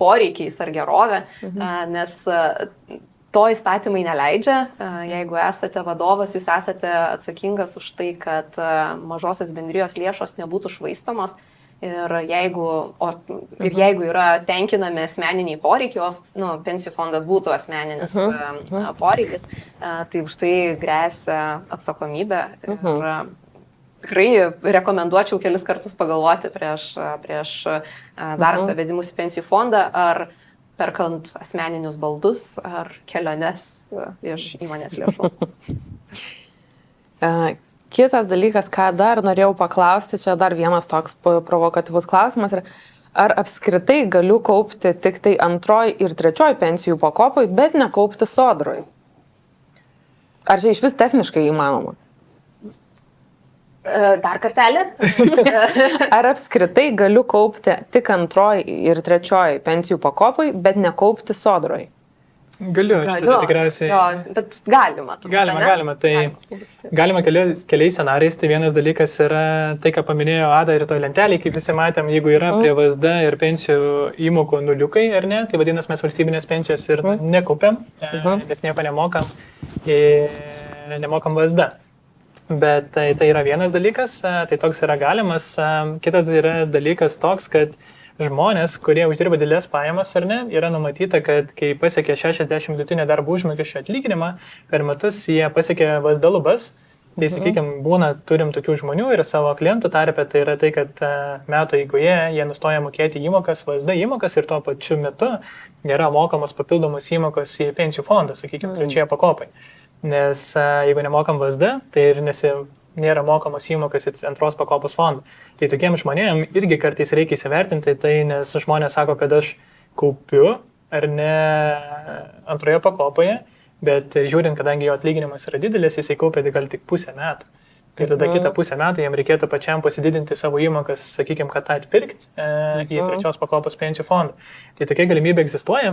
poreikiais ar gerovė, nes to įstatymai neleidžia. Jeigu esate vadovas, jūs esate atsakingas už tai, kad mažosios bendrijos lėšos nebūtų švaistamos. Ir jeigu yra tenkinami asmeniniai poreikiai, o pensijų fondas būtų asmeninis poreikis, tai už tai grėsia atsakomybė. Ir tikrai rekomenduočiau kelis kartus pagalvoti prieš darant pavedimus į pensijų fondą, ar perkant asmeninius baldus ar keliones iš įmonės lėšų. Kitas dalykas, ką dar norėjau paklausti, čia dar vienas toks provokatyvus klausimas, ar apskritai galiu kaupti tik tai 2 ir 3 pensijų pakopoj, bet nekaupti sodroj? Ar čia iš vis techniškai įmanoma? Dar kartelį? Ar apskritai galiu kaupti tik 2 ir 3 pensijų pakopoj, bet nekaupti sodroj? Galiu. Tikriausiai. Jo, bet galima. Galima. Tai galima keliais scenarijais. Tai vienas dalykas yra tai, ką paminėjo Ada ir toj lentelėje, kaip visi matėm, jeigu yra prie VSD ir pensijų įmokų nuliukai, ar ne, tai vadinasi mes valstybinės pensijos ir nekaupiam, nes nieko nemokam VSD. Bet tai yra vienas dalykas, tai toks yra galimas. Kitas yra dalykas toks, kad žmonės, kurie uždirba didelės pajamas ar ne, yra numatyta, kad kai pasiekia 60 vidutinio darbo užmokesčio atlyginimą, per metus jie pasiekia VSD lubas. Tai, sakykime, turim tokių žmonių ir savo klientų tarpe, tai yra tai, kad metų eigoje jie nustoja mokėti įmokas, VSD įmokas ir tuo pačiu metu nėra mokamos papildomos įmokos į pensijų fondą, sakykime, 3 pakopai. Nes jeigu nemokam VSD, tai ir nėra mokamos įmokas į 2 pakopos fondą. Tai tokiem žmonėm irgi kartais reikia įsivertinti tai, nes žmonės sako, kad aš kaupiu ar ne 2 pakopoje, bet žiūrint, kadangi jo atlyginimas yra didelis, jisai kaupia gal tik pusę metų. Ir tada kitą pusę metų jam reikėtų pačiam pasididinti savo įmokas, sakykime, kad tą atpirkti į 3 pakopos pensijų fondą. Tai tokia galimybė egzistuoja.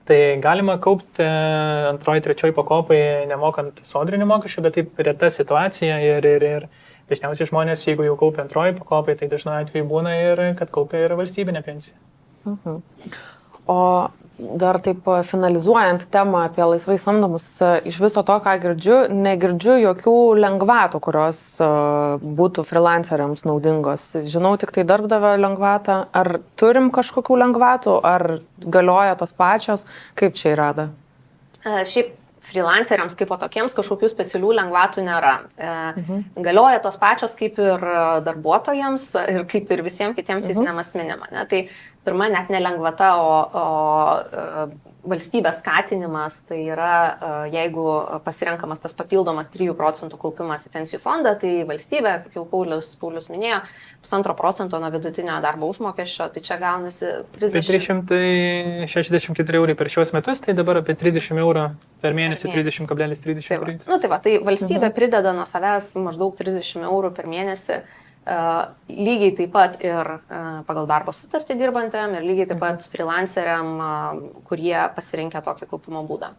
Tai galima kaupti 2, 3 pakopai nemokant sodrinių mokesčių, bet taip reta situacija ir dažniausiai žmonės, jeigu jau kaupia 2 pakopai, tai dažnai atveju būna ir kad kaupia ir valstybinę pensiją. O dar taip finalizuojant temą apie laisvai samdomus, iš viso to, ką girdžiu, negirdžiu jokių lengvatų, kurios būtų freelanceriams naudingos. Žinau tik tai darbdavio lengvatą. Ar turim kažkokių lengvatų, ar galioja tos pačios? Kaip čia yra? Šiaip freelanceriams kaip po tokiems kažkokių specialių lengvatų nėra. Galioja tos pačios kaip ir darbuotojams ir kaip ir visiems kitiems fiziniam asmenim. Tai pirma net ne lengvata, o valstybės skatinimas, tai yra, jeigu pasirenkamas tas papildomas 3% kaupimas į pensijų fondą, tai valstybė, kaip jau Paulius minėjo, 1,5% nuo vidutinio darbo užmokesčio, tai čia gaunasi 364 € per šios metus, tai dabar apie 30 € per mėnesį, 30,33. Tai valstybė prideda nuo savęs maždaug 30 € per mėnesį. Lygiai taip pat ir pagal darbo sutartį dirbantėm ir lygiai taip pat freelanceriam, kurie pasirinkę tokį kaupimo būdą.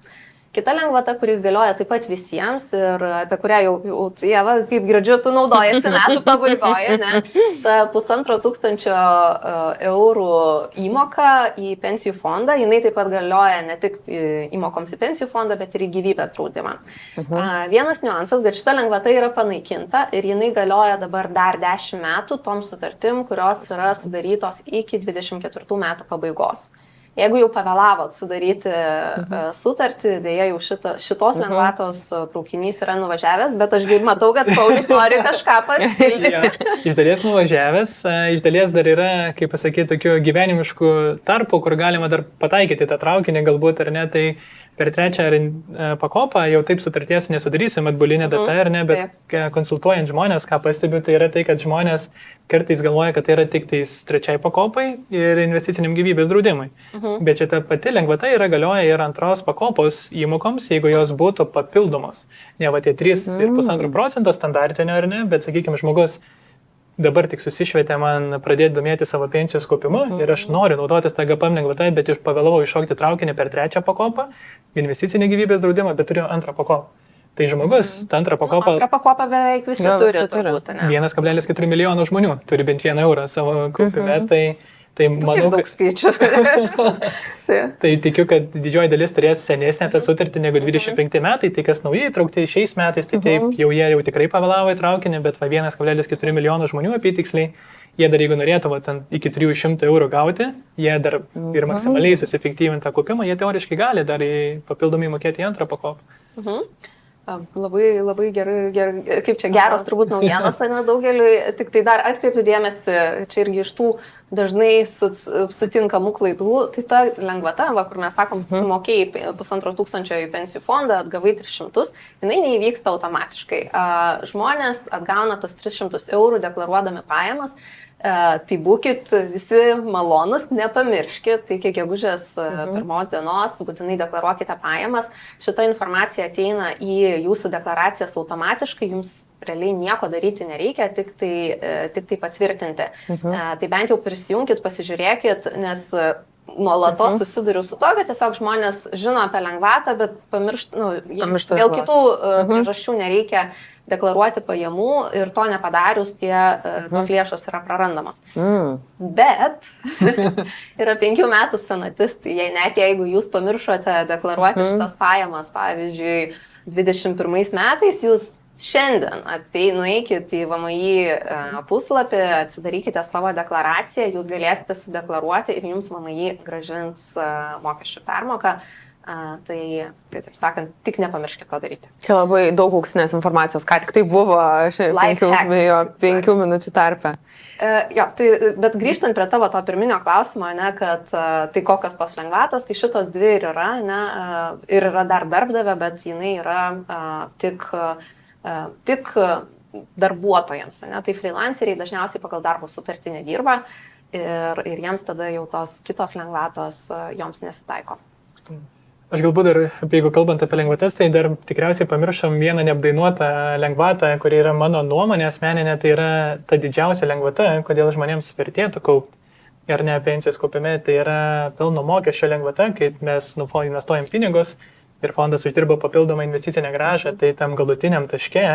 Kita lengvata, kuri galioja taip pat visiems ir apie kurią jau Ieva, kaip girdžiu, tu naudojasi metų pabaigoje, ne? Ta 1,5 € įmoka į pensijų fondą, jinai taip pat galioja ne tik įmokoms į pensijų fondą, bet ir į gyvybės draudimą. Vienas niuansas, kad šita lengvata yra panaikinta ir jinai galioja dabar dar 10 metų tom sutartim, kurios yra sudarytos iki 24 metų pabaigos. Jeigu jau pavėlavot sudaryti sutartį, dėja jau šitos lengvatos traukinys yra nuvažiavęs, bet aš matau, kad Paulius nori kažką papildyti. Iš dalies nuvažiavęs, iš dalies dar yra, kaip pasakyti, tokių gyvenimiškų tarpų, kur galima dar pataikyti tą traukinį galbūt ar ne, tai per 3 pakopą jau taip sutarties nesudarysim atbulinė data ar ne, bet konsultuojant žmonės, ką pastebiu, tai yra tai, kad žmonės kartais galvoja, kad tai yra tik tais 3 pakopai ir investiciniam gyvybės draudimui. Bet čia ta pati lengvata yra galioja ir 2 pakopos įmokoms, jeigu jos būtų papildomos. Ne va tie 3,5% standartinio ar ne, bet sakykime žmogus dabar tik susišvietė man pradėti domėti savo pensijos kaupimu ir aš noriu naudotis tą GPM lengvatą, bet pavėlavau iššokti traukinį per 3 pakopą, investicinį gyvybės draudimą, bet turiu 2 pakopą. Tai žmogus, tą 2 pakopą... 2 pakopą beveik visi turi. 1,4 milijono žmonių turi bent 1 € savo kaupime, tai Tai Kiek manau, daug skaičių. tai tikiu, kad didžioji dalis turės senesnę tą sutartį negu 25 metai, tai kas naujai įtraukti šiais metais, tai taip, jau jie jau tikrai pavėlavo į traukinį, bet 1,4 milijono žmonių apytiksliai, jie dar jeigu norėtų ten iki 300 eurų gauti, jie dar ir maksimaliai susefektyvintą kaupimą, jie teoriškai gali dar papildomai mokėti į antrą pakopą. Labai gerai, kaip čia geros turbūt naujienos, ne daugeliui, tik tai dar atkreipiu dėmesį, čia irgi iš tų dažnai sutinkamų klaidų, tai ta lengvata, kur mes sakom, sumokėjai 1500 į pensijų fondą, atgavai 300, jinai neįvyksta automatiškai. Žmonės atgauna tos 300 eurų deklaruodami pajamas. Tai būkit visi malonus, nepamirškit, iki gegužės 1 dienos būtinai deklaruokite pajamas. Šita informacija ateina į jūsų deklaracijas automatiškai, jums realiai nieko daryti nereikia, tik tai patvirtinti. Tai bent jau prisijungkit, pasižiūrėkit, nes nuolatos susiduriu su to, kad tiesiog žmonės žino apie lengvatą, bet dėl kitų priežasčių nereikia deklaruoti pajamų ir to nepadarius tos lėšos yra prarandamos. Bet yra 5 metų senatis, tai net jeigu jūs pamiršote deklaruoti šitas pajamas, pavyzdžiui, 21 metais, jūs šiandien nueikit į VMI puslapį, atsidarykite savo deklaraciją, jūs galėsite sudeklaruoti ir jums VMI grąžins mokesčių permoką. Tai taip sakant, tik nepamirškit to daryti. Čia labai daug auksinės informacijos, ką tik tai buvo 5 minučių tarpe. Bet grįžtant prie tavo to pirminio klausimo, kad tai kokios tos lengvatos, tai šitos dvi ir yra, ir yra dar darbdavė, bet jinai yra tik darbuotojams. Tai freelanceriai dažniausiai pagal darbo sutartį nedirba ir jiems tada jau tos kitos lengvatos joms nesitaiko. Aš galbūt dar, jeigu kalbant apie lengvatas, tai dar tikriausiai pamiršom vieną neapdainuotą lengvatą, kuri yra mano nuomonė asmeninė, tai yra ta didžiausia lengvata, kodėl žmonėms vertėtų kaupti. Ar ne pensijos kaupime, tai yra pelno mokesčio lengvata, kai mes investuojam pinigus ir fondas uždirba papildomą investicinę grąžą, tai tam galutiniam taške,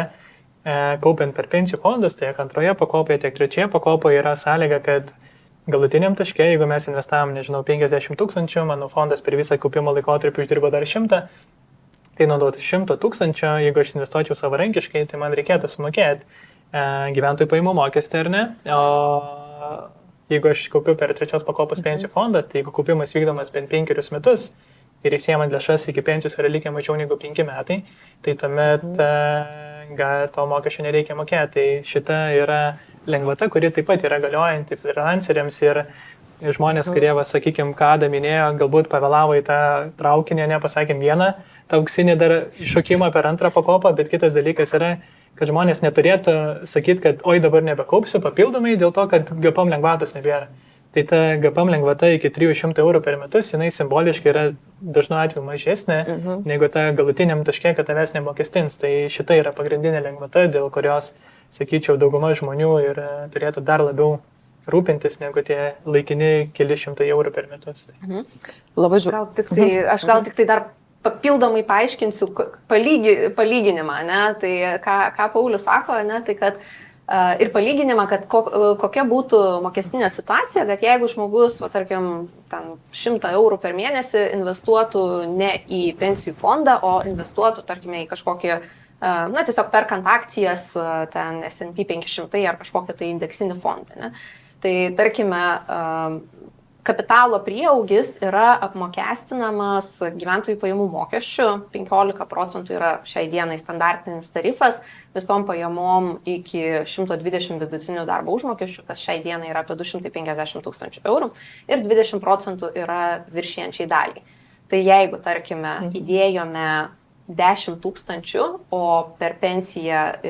kaupiant per pensijų fondus, tiek antroje pakopoje, tiek trečioje pakopoje yra sąlyga, kad galutiniam taške, jeigu mes investavom, 50 000, mano fondas per visą kaupimo laikotarpį uždirbo dar 100, tai naudoti 100 000, jeigu aš investuočiau savarankiškai, tai man reikėtų sumokėti gyventojų pajamų mokestį, ar ne? O jeigu aš kaupiu per trečios pakopos pensijų fondą, tai jeigu kaupimas vykdomas bent 5 metus ir įsiemant lėšas iki pensijos yra likę mažiau negu 5 metai, tai tuomet to mokesčio nereikia mokėti. Tai šita yra lengvata, kuri taip pat yra galiojanti freelanceriams ir žmonės, kurie, sakykime, ką minėjo, galbūt pavėlavo į tą traukinį, nepasakėm vieną, tą auksinį dar iššokimą per antrą pakopą, bet kitas dalykas yra, kad žmonės neturėtų sakyti, kad oi dabar nebekaupsiu papildomai dėl to, kad GPM lengvatos nebėra. Tai ta GPM lengvata iki 300 eurų per metus, jinai simboliškai yra dažnu atveju mažesnė negu ta galutiniam taške, kad tavęs nemokestins. Tai šita yra pagrindinė lengvata, dėl kurios, sakyčiau, dauguma žmonių ir turėtų dar labiau rūpintis negu tie laikini keli šimtai eurų per metus. Labai Aš gal tik tai dar papildomai paaiškinsiu palyginimą, tai ką Paulius sako, tai kad ir palyginimą, kad kokia būtų mokestinė situacija, kad jeigu žmogus, tarkim, 100 eurų per mėnesį investuotų ne į pensijų fondą, o investuotų, tarkime, į kažkokį, tiesiog perkant akcijas, ten S&P 500 ar kažkokį tai indeksinį fondą. Tai, tarkime, kapitalo prieaugis yra apmokestinamas gyventojų pajamų mokesčiu, 15% yra šiai dienai standartinis tarifas, visom pajamom iki 120 vidutinių darbo užmokesčių, kas šiai dienai yra apie 250 000 eurų, ir 20% yra viršijančiai daliai. Tai jeigu, tarkime, įdėjome 10 000, o per pensiją,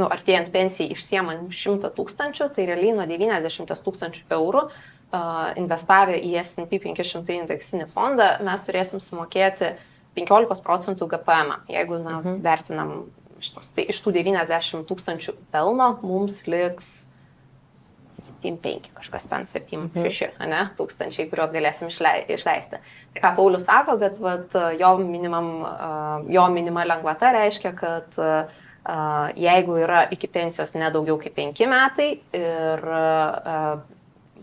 artėjant pensijai išsiemant 100 000, tai realiai nuo 90 000 eurų investavę į S&P 500 indeksinį fondą, mes turėsim sumokėti 15% GPM. Jeigu vertinam šitos, tai iš tų 90 000 pelno mums liks 7,5, kažkas ten 7,6 tūkstančiai, kuriuos galėsim išleisti. Tai ką Paulius sako, kad jo minima lengvata reiškia, kad jeigu yra iki pensijos nedaugiau kaip 5 metai ir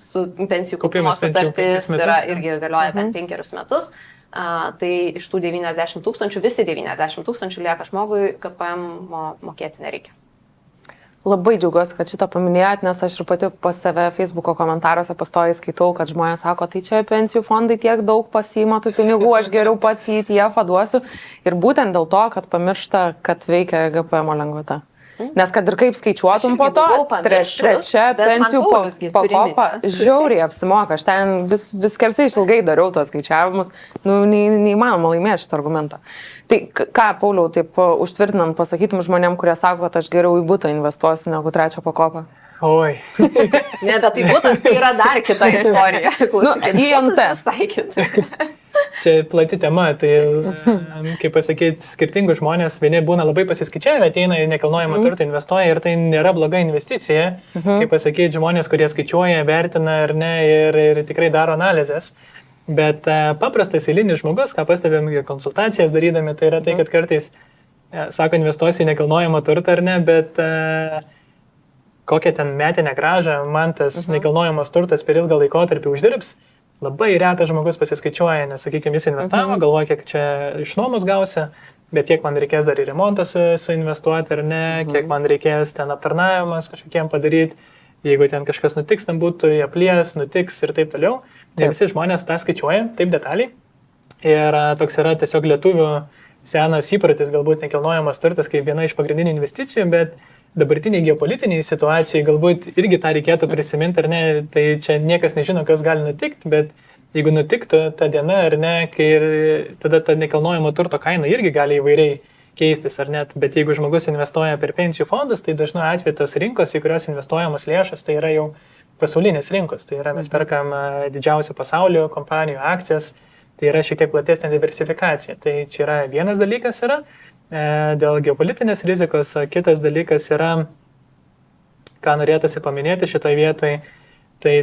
su pensijų kaupimo Kaupimas bent jau sutartis 5 metus, yra jo. irgi galioja bent 5 metus. Tai iš tų 90 000, visi 90 000 lieka žmogui, KPM mokėti nereikia. Labai džiaugiuosi, kad šitą paminėjot, nes aš ir pati pas save Facebook'o komentaruose pastoji skaitau, kad žmonės sako, tai čia pensijų fondai tiek daug pasiima tų pinigų, aš geriau pats į ETF duosiu. Ir būtent dėl to, kad pamiršta, kad veikia GPM lengvata. Nes kad ir kaip skaičiuotum po to, trečia pensijų pakopa žiauriai apsimoka. Aš ten vis kersai išilgai dariau tos skaičiavimus, neįmanoma laimėti šitą argumentą. Tai ką, Pauliau, taip užtvirtinant pasakytum žmonėm, kurie sako, kad aš geriau į butą investuosiu negu trečią pakopą? Oi. Ne, bet tai būtas, tai yra dar kita istorija. INT. Visai kita. Čia plati tema, tai, kaip pasakyti, skirtingus žmonės, vieni būna labai pasiskaičiavę, ateina į nekilnojamą turtą, investuoja ir tai nėra bloga investicija. Kaip pasakyti, žmonės, kurie skaičiuoja, vertina ar ne ir tikrai daro analizės. Bet paprastas eilinis žmogus, ką pastebėm ir konsultacijas darydami, tai yra tai, kad kartais, sako, investuosi į nekilnojamą turtą ar ne, bet kokią ten metinę grąžą man tas nekilnojamas turtas per ilgą laikotarpį uždirbs. Labai retas žmogus pasiskaičiuoja, nes, sakykime, jis investavo, galvoja, kiek čia iš nuomos gausi, bet kiek man reikės dar į remontą suinvestuoti ar ne, kiek man reikės ten aptarnavimas kažkokiem padaryti, jeigu ten kažkas nutiks, ten būtų aplies, nutiks ir taip toliau. Ne visi žmonės tą skaičiuoja taip detaliai. Ir toks yra tiesiog lietuvių senas įpratis, galbūt nekilnojamas turtas kaip viena iš pagrindinių investicijų, bet dabartiniai geopolitiniai situacijai galbūt irgi tą reikėtų prisiminti, ar ne, tai čia niekas nežino, kas gali nutikti, bet jeigu nutiktų ta diena, ar ne, kai ir tada ta nekilnojamo turto kaina irgi gali įvairiai keistis, ar net, bet jeigu žmogus investuoja per pensijų fondus, tai dažnu atveju tos rinkos, į kurios investuojamos lėšas, tai yra jau pasaulinės rinkos, tai yra mes perkam didžiausių pasaulio kompanijų akcijas, tai yra šiek tiek platesnė diversifikacija. Tai čia yra vienas dalykas yra dėl geopolitinės rizikos, o kitas dalykas yra, ką norėtųsi paminėti šitoje vietoje, tai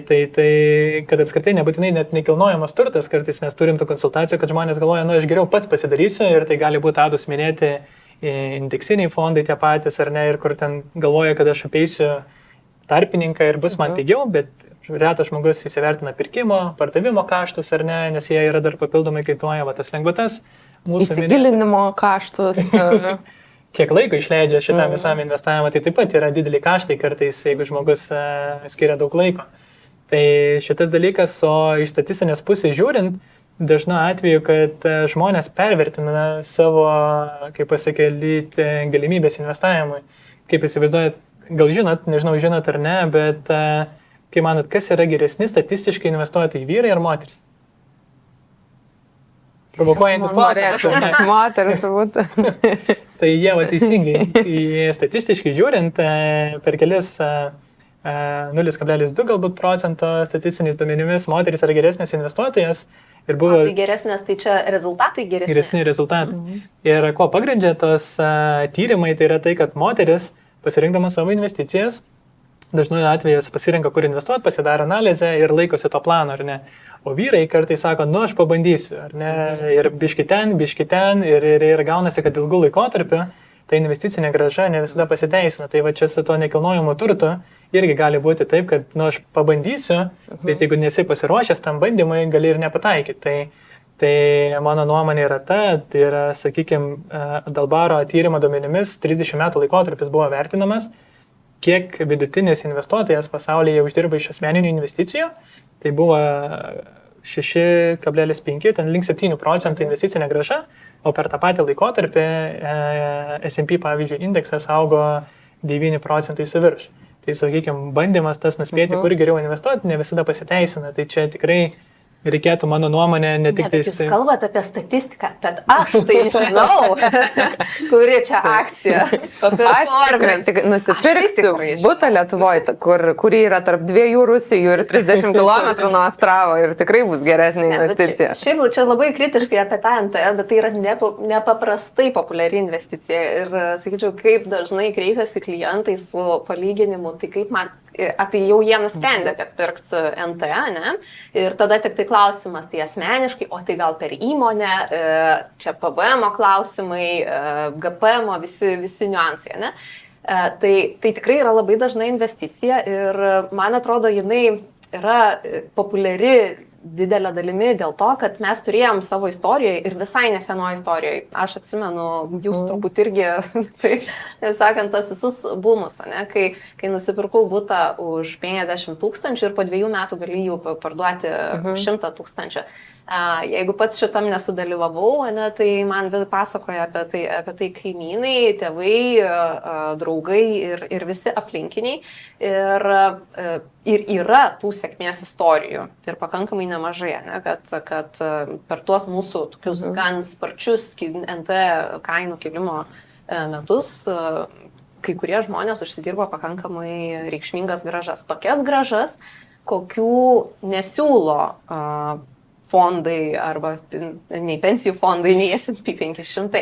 kad apskritai nebūtinai net nekilnojamas turtas, kartais mes turim tų konsultacijų, kad žmonės galvoja, aš geriau pats pasidarysiu ir tai gali būti Ados minėti indeksiniai fondai tie patys ar ne, ir kur ten galvoja, kad aš apeisiu tarpininką ir bus man pigiau, bet retas žmogus įsivertina pirkimo, pardavimo kaštus ar ne, nes jie yra dar papildomai kaituoja, tas lengvatas. Įsigilinimo kaštus. Kiek laiko išleidžia šitam visam investavimą, tai taip pat yra dideli kaštai kartais, jeigu žmogus skiria daug laiko. Tai šitas dalykas, o iš statistinės pusės žiūrint, dažnu atveju, kad žmonės pervertina savo, kaip pasakyti, galimybės investavimui. Kaip įsivaizduojat, gal žinot, nežinau, žinot ar ne, bet kaip manot, kas yra geresni statistiškai investuotojai, vyrai ar moteris? Provokuojantis klausimas. Moteris būtų. Tai jie va teisingai, statistiškai žiūrint, per kelis 0,2 galbūt procento statistiniais duomenimis moteris yra geresnės investuotojas. Ir buvo tai geresnės, tai čia rezultatai geresni. Geresni rezultatai. Ir ko pagrindžia tos tyrimai, tai yra tai, kad moteris pasirinkdama savo investicijas, dažnu atveju pasirenka, kur investuoti, pasidaro analizę ir laikosi to plano, ar ne. O vyrai kartais sako, aš pabandysiu, ar ne, ir biški ten, ir gaunasi, kad ilgų laikotarpių ta investicinė grąža ne visada pasiteisina. Tai va čia su to nekilnojamu turtu irgi gali būti taip, kad aš pabandysiu, bet jeigu nesi pasiruošęs tam bandymui, gali ir nepataikyti. Tai mano nuomonė yra tai yra, sakykime, Dalbaro tyrimo duomenimis 30 metų laikotarpis buvo vertinamas, kiek vidutinis investuotojas pasaulyje uždirba iš asmeninių investicijų, tai buvo 6,5, ten link 7% investicinė grąža, o per tą patį laikotarpį S&P, pavyzdžiui, indeksas augo 9% su virš. Tai, sakykime, bandymas tas nuspėti, kur geriau investuoti, ne visada pasiteisina. Tai čia tikrai reikėtų, mano nuomonė, ne tik tai... Jūs kalbate apie statistiką, bet aš tai žinau, kuri čia akcija. Aš tik nusipirksiu butą Lietuvoje, kuri yra tarp 2 Rusijų ir 30 km nuo Astravo ir tikrai bus geresnė investicija. Šiaip čia labai kritiškai apie tą NT, bet tai yra nepaprastai populiari investicija. Ir, sakyčiau, kaip dažnai kreipiasi klientai su palyginimu, tai kaip man... Tai jau jie nusprendė, kad pirks NT, ne? Ir tada tik tai klausimas, tai asmeniškai, o tai gal per įmonę, čia PVM klausimai, GPM, visi niuansai, ne? Tai tikrai yra labai dažna investicija ir man atrodo, jinai yra populiari didelė dalimi dėl to, kad mes turėjom savo istorijoje ir visai nesenoje istorijoje. Aš atsimenu, jūs turbūt irgi, tai, sakant, tas visus bumus, ne, kai nusipirkau butą už 50 000 ir po 2 metų galėjau parduoti 100 000. Jeigu pats šitam nesudalyvavau, ne, tai man pasakoja apie tai kaimynai, tėvai, draugai ir visi aplinkiniai. Ir yra tų sėkmės istorijų. Tai ir pakankamai nemažai, ne, kad per tuos mūsų tokius gan sparčius NT kainų kilimo metus kai kurie žmonės užsidirbo pakankamai reikšmingas grąžas. Tokias grąžas, kokių nesiūlo fondai arba nei pensijų fondai, nei S&P 500.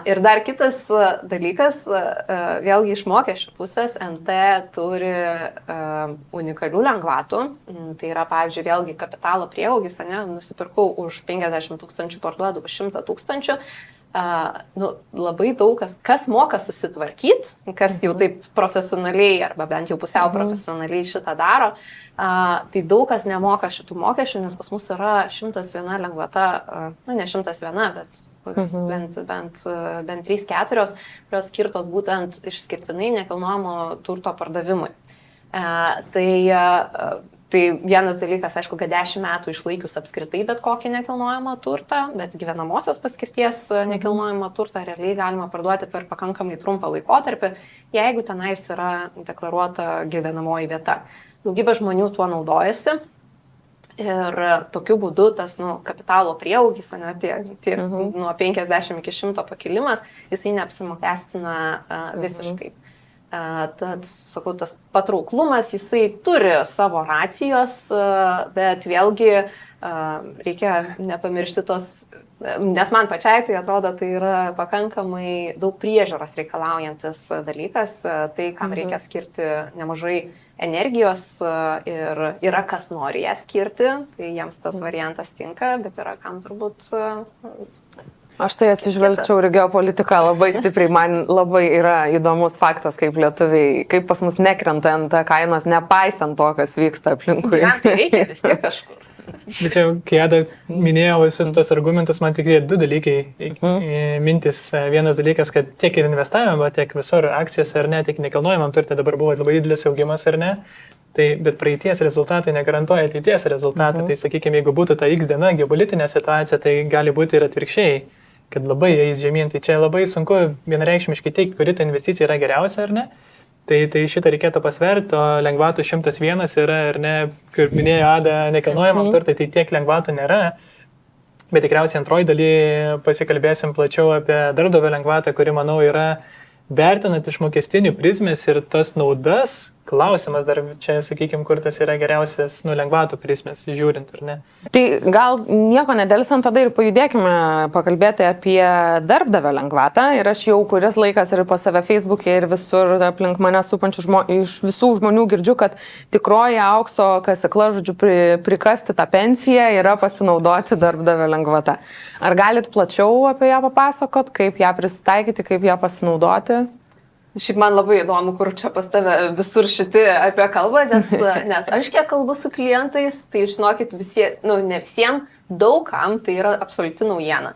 Ir dar kitas dalykas, vėlgi iš mokesčių pusės, NT turi unikalių lengvatų. Tai yra, pavyzdžiui, vėlgi kapitalo prieaugis, ne, nusipirkau už 50 000, parduodu už 100 000. Labai daug kas moka susitvarkyti, kas jau taip profesionaliai arba bent jau pusiau profesionaliai šitą daro, tai daug kas nemoka šitų mokesčių, nes pas mus yra 101 lengvata, ne 101, bet bent 3-4, kurios skirtos būtent išskirtinai nekilnojamo turto pardavimui. Tai vienas dalykas, aišku, kad 10 metų išlaikius apskritai bet kokį nekilnojamą turtą, bet gyvenamosios paskirties nekilnojamą turtą realiai galima parduoti per pakankamai trumpą laikotarpį, jeigu tenais yra deklaruota gyvenamoji vieta. Daugybė žmonių tuo naudojasi ir tokiu būdu tas kapitalo prieaugis, nuo 50 iki 100 pakilimas, jisai neapsimokestina visiškai. Tad, sakau, tas patrauklumas, jisai turi savo racijos, bet vėlgi reikia nepamiršti tos, nes man pačiai tai atrodo, tai yra pakankamai daug priežiūros reikalaujantis dalykas, tai kam reikia skirti nemažai energijos ir yra kas nori ją skirti, tai jiems tas variantas tinka, bet yra kam turbūt... Aš tai atsižvelgčiau ir geopolitiką labai stipriai, man labai yra įdomus faktas, kaip lietuviai, kaip pas mus nekrenta ant kainos, nepaisant to, kas vyksta aplinkui. Reikia vis tiek kažkur. Bet čia, kai Ada minėjau visus tos argumentus, man tik 2 dalykai mintis. Vienas dalykas, kad tiek ir investavimo, tiek visur akcijose ar ne, tiek nekilnojamam turte dabar buvo labai didelis augimas ar ne. Bet praeities rezultatai negarantuoja ateities rezultatą. Tai sakykime, jeigu būtų ta X diena geopolitinė situacija, tai gali būti ir atvirkščiai, kad labai eis žemyn. Tai čia labai sunku vienareikšmiškai teikti, kuri ta investicija yra geriausia ar ne. Tai šitą reikėtų pasverti, o lengvatų 101 yra, ar ne, kaip minėjo Ada, nekilnojamam turtai, tai tiek lengvatų nėra. Bet tikriausiai antroji daly pasikalbėsim plačiau apie darbdavio lengvatą, kuri, manau, yra vertinant iš mokestinių prizmės ir tas naudas. Klausimas dar čia, sakykime, kur tas yra geriausias lengvatų prizmės, žiūrint, ar ne? Tai gal nieko nedelsant tada ir pajudėkime pakalbėti apie darbdavio lengvatą. Ir aš jau kuris laikas ir pas save Facebook'e ir visur aplink mane supančių iš visų žmonių girdžiu, kad tikroji aukso kasykla, žodžiu, prikasti tą pensiją yra pasinaudoti darbdavio lengvata. Ar galit plačiau apie ją papasakot, kaip ją prisitaikyti, kaip ją pasinaudoti? Šiaip man labai įdomu, kur čia pas tave visur šiti apie kalbą, nes aš kiek kalbu su klientais, tai žinokit, ne visiems, daugam tai yra absoliuti naujiena.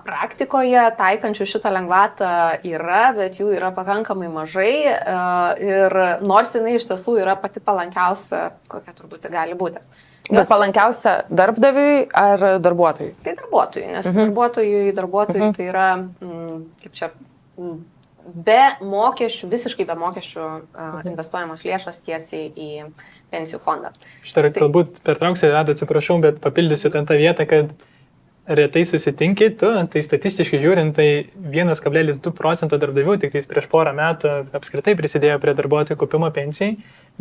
Praktikoje taikančių šitą lengvatą yra, bet jų yra pakankamai mažai ir nors jinai iš tiesų yra pati palankiausia, kokia turbūt gali būti. Bet palankiausia darbdaviui ar darbuotojui? Tai darbuotojui, nes darbuotojui tai yra, kaip čia... be mokesčių, visiškai be mokesčių investuojamos lėšos tiesiai į pensijų fondą. Štai galbūt pertrauksiu, Ada, atsiprašau, bet papildysiu ten tą vietą, kad retai susitinki tu, tai statistiškai žiūrint, tai 1,2% darbdavių tik tais prieš porą metų apskritai prisidėjo prie darbuotojų kaupimo pensijai,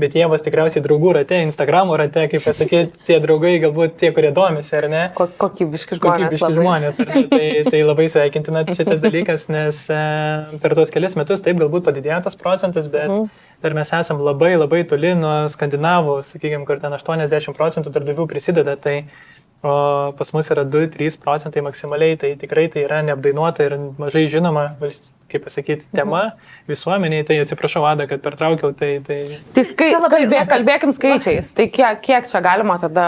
bet jie vos tikriausiai draugų rate, Instagramo rate, kaip pasakyti, tie draugai galbūt tie, kurie domisi, ar ne? Kokybiški žmonės. Ar ne? Tai labai sveikintina šitas dalykas, nes per tuos kelias metus taip galbūt padidėjo tas procentas, bet dar mes esam labai labai toli nuo skandinavų, sakykime, kur ten 80% darbdavių prisideda, tai o pas mus yra 2-3 procentai maksimaliai, tai tikrai tai yra neapdainuota ir mažai žinoma, kaip pasakyti, tema visuomeniai, tai atsiprašau, Ada, kad pertraukiau, tai... Tai kalbėkim skaičiais, tai kiek čia galima tada,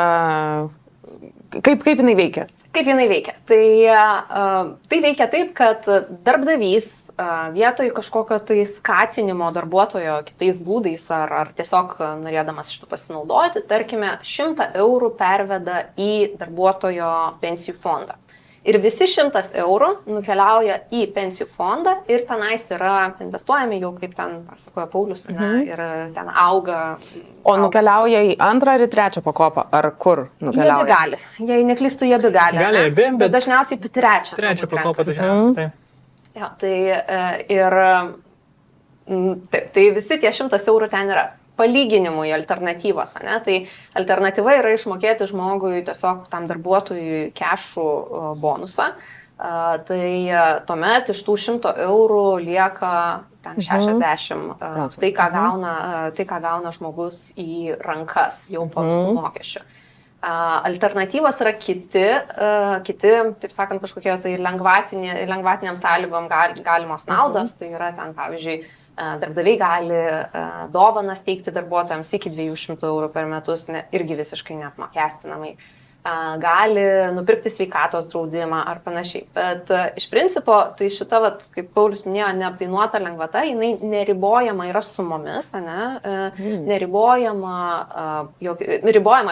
kaip jinai veikia? Kaip jinai veikia? Tai veikia taip, kad darbdavys vietoj kažkokio tai skatinimo darbuotojo kitais būdais ar tiesiog norėdamas šitą pasinaudoti, tarkime, 100 eurų perveda į darbuotojo pensijų fondą. Ir visi 100 eurų nukeliauja į pensijų fondą ir tenais yra investuojami jau, kaip ten pasakoja Paulius, ir ten auga. O nukeliauja į antrą ar į trečią pakopą? Ar kur nukeliauja? Jie gali. Jei neklystu, jie gali. Gali, bet dažniausiai trečią. Trečią pakopą dažniausiai, tai. Jo, tai visi tie 100 eurų ten yra. Palyginimui alternatyvos, ne? Tai alternatyva yra išmokėti žmogui tiesiog tam darbuotojui kešų bonusą. Tai tuomet iš tų 100 eurų lieka ten 60 tai, ką gauna žmogus į rankas jau po visų mokesčių. Alternatyvos yra kiti, taip sakant, kažkokie tai lengvatiniam sąlygom galimos naudos. Tai yra ten, pavyzdžiui, darbdaviai gali dovanas teikti darbuotojams iki 200 eurų per metus, irgi visiškai neapmokestinamai. Gali nupirkti sveikatos draudimą ar panašiai. Bet iš principo, tai šita, kaip Paulius minėjo, neapdainuota lengvata, jinai neribojama yra sumomis, ribojama,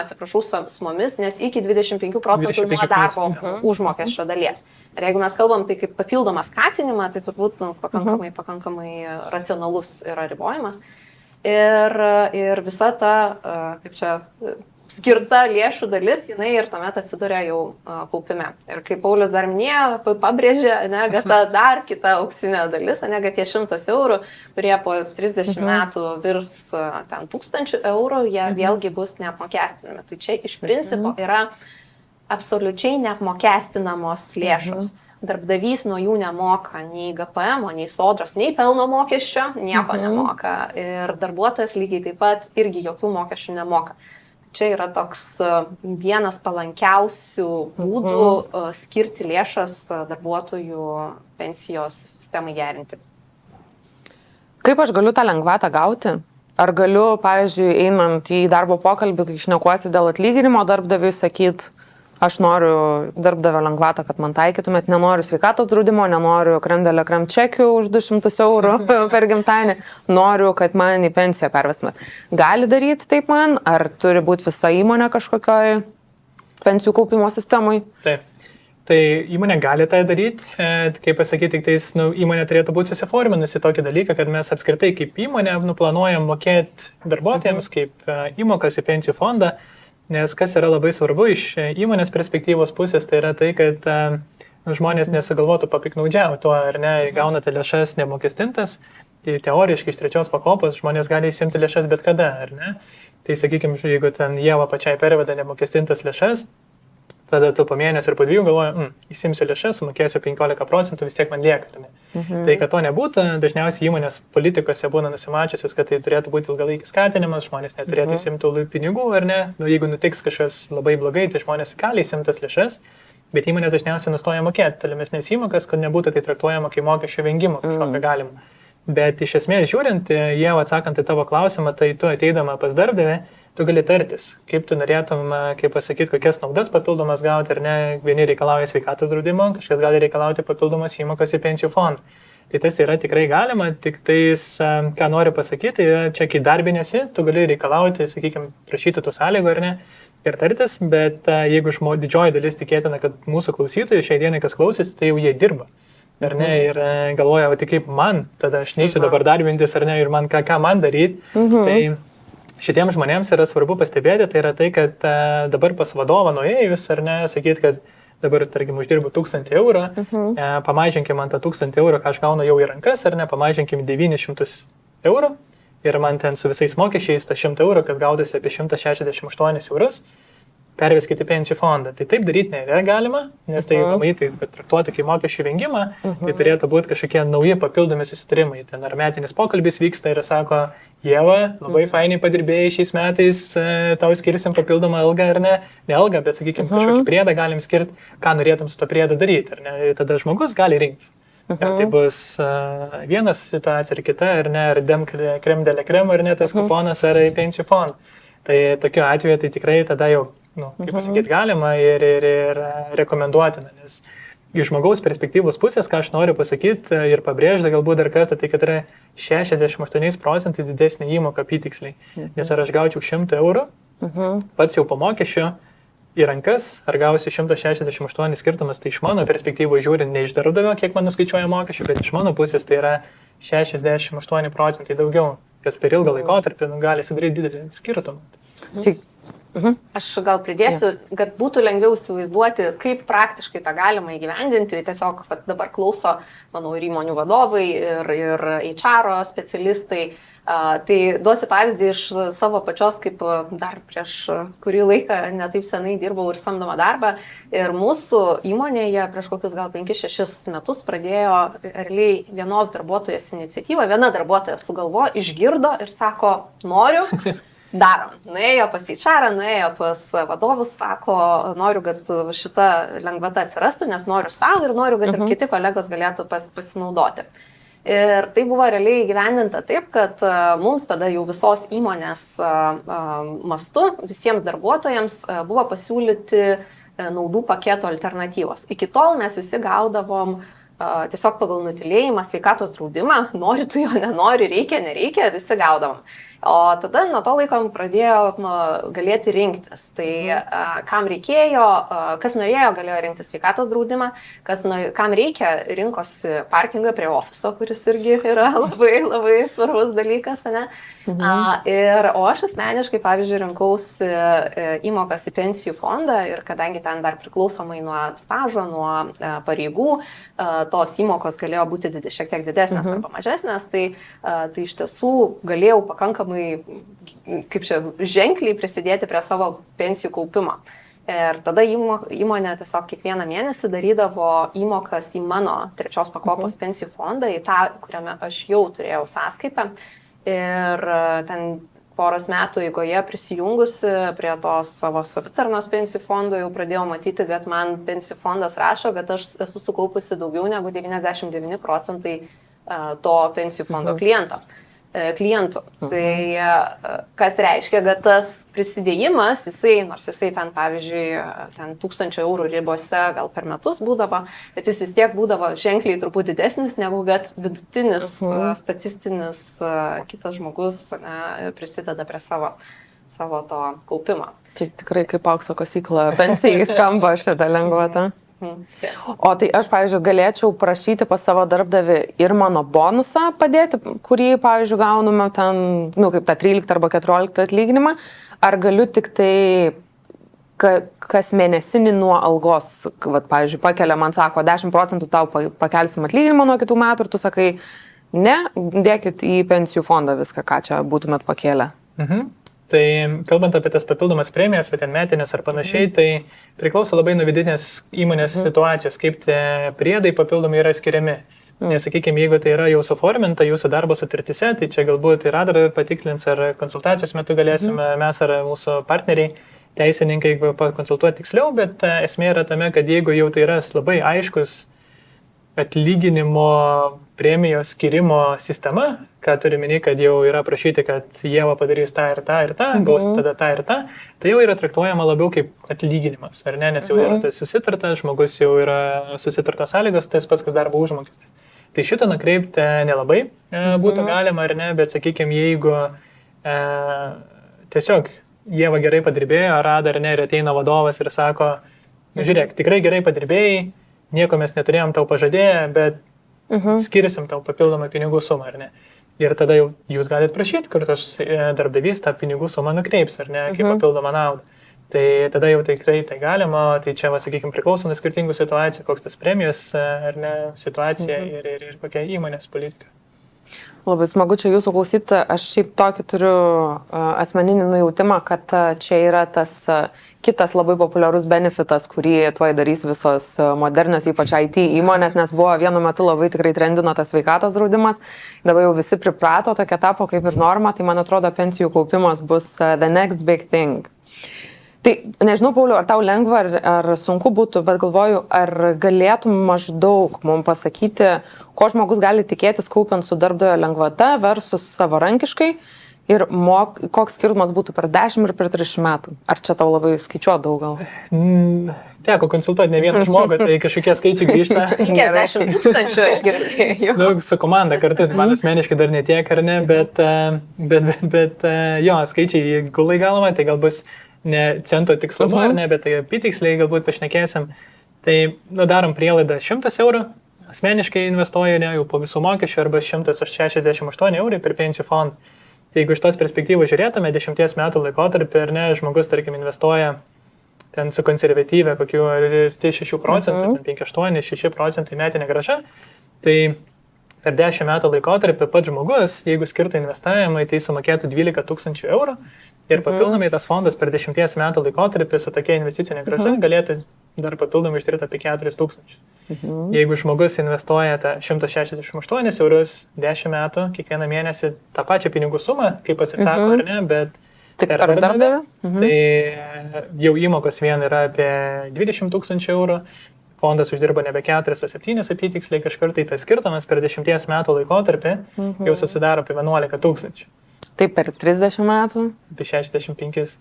atsiprašau, sumomis, nes iki 25 procentų nuo darbo užmokesčio dalies. Ir jeigu mes kalbam tai kaip papildomą skatinimą, tai turbūt pakankamai racionalus yra ribojimas. Ir visa ta, kaip čia, skirta lėšų dalis, jinai ir tuomet atsiduria jau kaupime. Ir kaip Paulius dar minėjo, pabrėžė, kad ta dar kita auksinė dalis, kad tie 100 eurų, kurie po 30 metų virs ten 1000 eurų, jie vėlgi bus neapmokestinami. Tai čia iš principo yra absoliučiai neapmokestinamos lėšos. Darbdavys nuo jų nemoka nei GPM, nei sodros, nei pelno mokesčio, nieko nemoka. Ir darbuotojas lygiai taip pat irgi jokių mokesčių nemoka. Čia yra toks vienas palankiausių būdų skirti lėšas darbuotojų pensijos sistemai gerinti. Kaip aš galiu tą lengvatą gauti? Ar galiu, pavyzdžiui, einant į darbo pokalbį, kai šnekuosi dėl atlyginimo, darbdaviui sakyti, aš noriu darbdavio lengvatą, kad man taikytumėt, nenoriu sveikatos draudimo, nenoriu kremdelio krem čekių už 200 eurų per gimtadienį, noriu, kad man į pensiją pervestumėt. Gali daryti taip man, ar turi būti visa įmonė kažkokioj pensijų kaupimo sistemai? Taip. Tai įmonė gali tai daryti, kaip pasakyti, tik tais įmonė turėtų būti susiforminusi tokį dalyką, kad mes apskritai kaip įmonė planuojam mokėti darbuotojams kaip įmokas į pensijų fondą. Nes kas yra labai svarbu iš įmonės perspektyvos pusės, tai yra tai, kad žmonės nesugalvotų papiknaudžiauti tuo, ar ne, gaunate lėšas nemokestintas, tai teoriškai iš trečios pakopos žmonės gali įsimti lėšas bet kada, ar ne. Tai sakykime, jeigu ten Ieva pačiai perveda nemokestintas lėšas, tada tu po mėnesį ir po 2 galvoji, įsimsiu lėšas, sumokėsiu 15 procentų, vis tiek man lieka. Tai, kad to nebūtų, dažniausiai įmonės politikose būna nusimačiusios, kad tai turėtų būti ilgalaikis skatinimas, žmonės neturėtų įsimti pinigų, ar ne. Jeigu nutiks kažkas labai blogai, tai žmonės gali įsimtas lėšas, bet įmonės dažniausiai nustoja mokėti tolimesnės įmokas, kad nebūtų tai traktuojama kaip mokesčio vengimo kažkokio galima. Bet iš esmės žiūrint, jau atsakant į tavo klausimą, tai tu ateidama pas darbdavį, tu gali tartis, kaip tu norėtum, kaip pasakyti, kokias naudas papildomas gauti, ar ne, vieni reikalauja sveikatos draudimo, kažkas gali reikalauti papildomas įmokas į pensijų fondą. Tai tas yra tikrai galima, tik tais, ką noriu pasakyti, čia kai darbinėsi, tu gali reikalauti, sakykime, prašyti tų sąlygų, ar ne, ir tartis, bet jeigu didžioji dalis tikėtina, kad mūsų klausytojai šiai dienai, kas klausysi, tai jau jie dirba. Ar ne, ir galvoja, o tai kaip man, tada aš neįsiu dabar darbintis, ar ne, ir man ką man daryti. Tai šitiems žmonėms yra svarbu pastebėti, tai yra tai, kad dabar pas vadovą nuėjus, ar ne, sakyti, kad dabar, tarkim, uždirbu 1000 eurų, pamažinkim man tą 1000 eurų, ką aš gaunu jau į rankas, ar ne, pamažinkim 900 eurų ir man ten su visais mokesčiais tą 100 eurų, kas gaudasi apie 168 eurus. perveskite į pensijų fondą. Tai taip daryti nėra galima, nes tai VMI tai traktuoti kaip mokesčių vengimą, tai turėtų būti kažkokie nauji papildomi susitarimai. Ten ar metinis pokalbis vyksta ir sako, Ieva, labai fainiai padirbėjai šiais metais, tau skirsim papildomą algą ar ne, ne algą, bet sakykime, kažkokį priedą galim skirti, ką norėtum su to priedą daryti, ar ne, ir tada žmogus gali rinktis. Ar tai bus vienas situacija ar kita, ar ne, ar krem dėlė krem, ar ne, tas kuponas, ar pensijų fondą. Tai tokiu atveju tai tikrai tada jau, kaip pasakyti, galima ir rekomenduotina, nes iš žmogaus perspektyvos pusės, ką aš noriu pasakyti ir pabrėžti galbūt dar kartą, tai kad yra 68% didesnė įmoka apytiksliai. Nes ar aš gaučiau 100 eurų, pats jau po mokesčio į rankas, ar gausiu 168 skirtumas, tai iš mano perspektyvos žiūrint, ne iš darbdavio, kiek man nuskaičiuoja mokesčių, bet iš mano pusės tai yra 68% daugiau, kas per ilgą laikotarpį gali sudaryti didelį skirtumą. Tik Aš gal pridėsiu, kad būtų lengviau įsivaizduoti, kaip praktiškai tą galima įgyvendinti. Tiesiog dabar klauso, manau, ir įmonių vadovai, ir HR specialistai. Tai duosiu pavyzdį iš savo pačios, kaip dar prieš kurį laiką netaip senai dirbau ir samdomą darbą. Ir mūsų įmonėje prieš kokius gal 5-6 metus pradėjo realiai vienos darbuotojos iniciatyvą. Viena darbuotoja sugalvojo, išgirdo ir sako, noriu. Darom. Nuėjo pas HR, nuėjo pas vadovus, sako, noriu, kad šita lengvata atsirastų, nes noriu savo ir noriu, kad ir kiti kolegos galėtų pasinaudoti. Ir tai buvo realiai įgyvendinta taip, kad mums tada jau visos įmonės mastu, visiems darbuotojams buvo pasiūlyti naudų paketo alternatyvos. Iki tol mes visi gaudavom tiesiog pagal nutylėjimą sveikatos draudimą, nori tu jo, nenori, reikia, nereikia, visi gaudavom. O tada nuo to laiko pradėjo galėti rinktis. Tai kam reikėjo, kas norėjo, galėjo rinkti sveikatos draudimą, kam reikia, rinkosi parkingą prie ofiso, kuris irgi yra labai, labai svarbus dalykas. Ne? O aš asmeniškai, pavyzdžiui, rinkausi įmokas į pensijų fondą ir kadangi ten dar priklausomai nuo stažo, nuo pareigų, tos įmokos galėjo būti šiek tiek didesnės arba mažesnės, tai iš tiesų galėjau pakankamai kaip čia ženkliai prisidėti prie savo pensijų kaupimo. Ir tada įmonė tiesiog kiekvieną mėnesį darydavo įmokas į mano 3 pakopos pensijų fondą, į tą, kuriame aš jau turėjau sąskaitą. Ir ten poros metų eigoje prisijungusi prie tos savo savitarnos pensijų fondo jau pradėjau matyti, kad man pensijų fondas rašo, kad aš esu sukaupusi daugiau negu 99% to pensijų fondo klientų. Tai kas reiškia, kad tas prisidėjimas, nors jisai ten, pavyzdžiui, 1000 eurų ribose gal per metus būdavo, bet jis vis tiek būdavo ženkliai truputį didesnis, negu kad vidutinis statistinis kitas žmogus prisideda prie savo to kaupimo. Tai tikrai kaip aukso kasykla pensijai skamba šitą lengvatą. O tai aš, pavyzdžiui, galėčiau prašyti pas savo darbdavį ir mano bonusą padėti, kurį, pavyzdžiui, gauname ten, kaip tą 13 arba 14 atlyginimą, ar galiu tik tai kas mėnesinį nuo algos, pavyzdžiui, pakelia, man sako, 10% tau pakelsim atlyginimą nuo kitų metų ir tu sakai, ne, dėkit į pensijų fondą viską, ką čia būtumėt pakėlę. Tai kalbant apie tas papildomas premijas, ten metinės ar panašiai, tai priklauso labai nuo vidinės įmonės situacijos, kaip tie priedai papildomai yra skiriami. Nes, sakykime, jeigu tai yra jau suforminta jūsų darbo sutartyse, tai čia galbūt ir dar patikslins, ar konsultacijos metu galėsime mes ar mūsų partneriai, teisininkai pakonsultuoti tiksliau, bet esmė yra tame, kad jeigu jau tai yra labai aiškus atlyginimo premijos skirimo sistema, ką turi minį, kad jau yra prašyti, kad Ieva padarys tą ir tą ir tą, gaus tada tą ir tą, tai jau yra traktuojama labiau kaip atlyginimas, ar ne, nes jau yra tas susitartas, žmogus jau yra susitartos sąlygos, tas pats, kas darbo užmokestis. Tai šitą nukreipti nelabai būtų galima, ar ne, bet sakykime, jeigu tiesiog Ieva gerai padirbėjo, rada ar ne, ir ateina vadovas ir sako, žiūrėk, tikrai gerai padirbėjai, nieko mes neturėjom tau pažadėję, bet skirisim tau papildomą pinigų sumą, ar ne? Ir tada jau jūs galite prašyti, kur tas darbdavys tą pinigų sumą nukreips, ar ne, kaip papildomą naudą. Tai tada jau tikrai tai galima, tai čia, sakykime, priklauso nuo skirtingų situacijų, koks tas premijos, ar ne, situacija ir kokia įmonės politika. Labai smagu čia jūsų klausyti. Aš šiaip tokį turiu asmeninį nujautimą, kad čia yra tas kitas labai populiarus benefitas, kurį tuoj darys visos modernios, ypač IT įmonės, nes buvo vienu metu labai tikrai trendino tas sveikatos draudimas. Dabar jau visi priprato, tokia tapo kaip ir norma, tai man atrodo pensijų kaupimas bus the next big thing. Tai nežinau, Pauliau, ar tau lengva, ar sunku būtų, bet galvoju, ar galėtum maždaug mums pasakyti, ko žmogus gali tikėtis kaupiant su darbdavio lengvata versus savarankiškai ir koks skirtumas būtų per 10 ir per 30 metų. Ar čia tau labai skaičiuot daug gal? Teko konsultuoti ne vieną žmogų, tai kažkokie skaičiai grįžta. 50 000 aš girdėjau. Daug su komanda kartu, man asmeniškai dar netiek ar ne, bet jo, skaičiai gulai galva, tai gal bus ne cento tikslumu, ar ne, bet tai apytiksliai galbūt pašnekėsim. Tai darom prielaidą 100 eurų, asmeniškai investuoju, ne, jau po visų mokesčių, arba 168 eurų per pensijų fondą. Tai jeigu iš tos perspektyvos žiūrėtume, 10 metų laikotarpį, ar ne, žmogus, tarkim, investuoja ten su konservatyvė kokiu 6 procentų, 5-8-6% metinė grąža, tai per 10 metų laikotarpį pats žmogus, jeigu skirtų investavimui, tai sumokėtų 12 000 eurų ir papildomai tas fondas per 10 metų laikotarpį su tokia investicinė grąža galėtų dar papildomai ištirti apie 4 000. Jeigu žmogus investuoja 168 eurus 10 metų, kiekvieną mėnesį tą pačią pinigų sumą, kaip atsisako, ar ne, bet tik per darbdavį, tai jau įmokos vien yra apie 20 000 eurų, fondas uždirba nebe 4 ar 7 apytiksliai kažkur, tai tas skirtumas per 10 metų laikotarpį jau susidaro apie 11 000. Tai per 30 metų? Apie 65.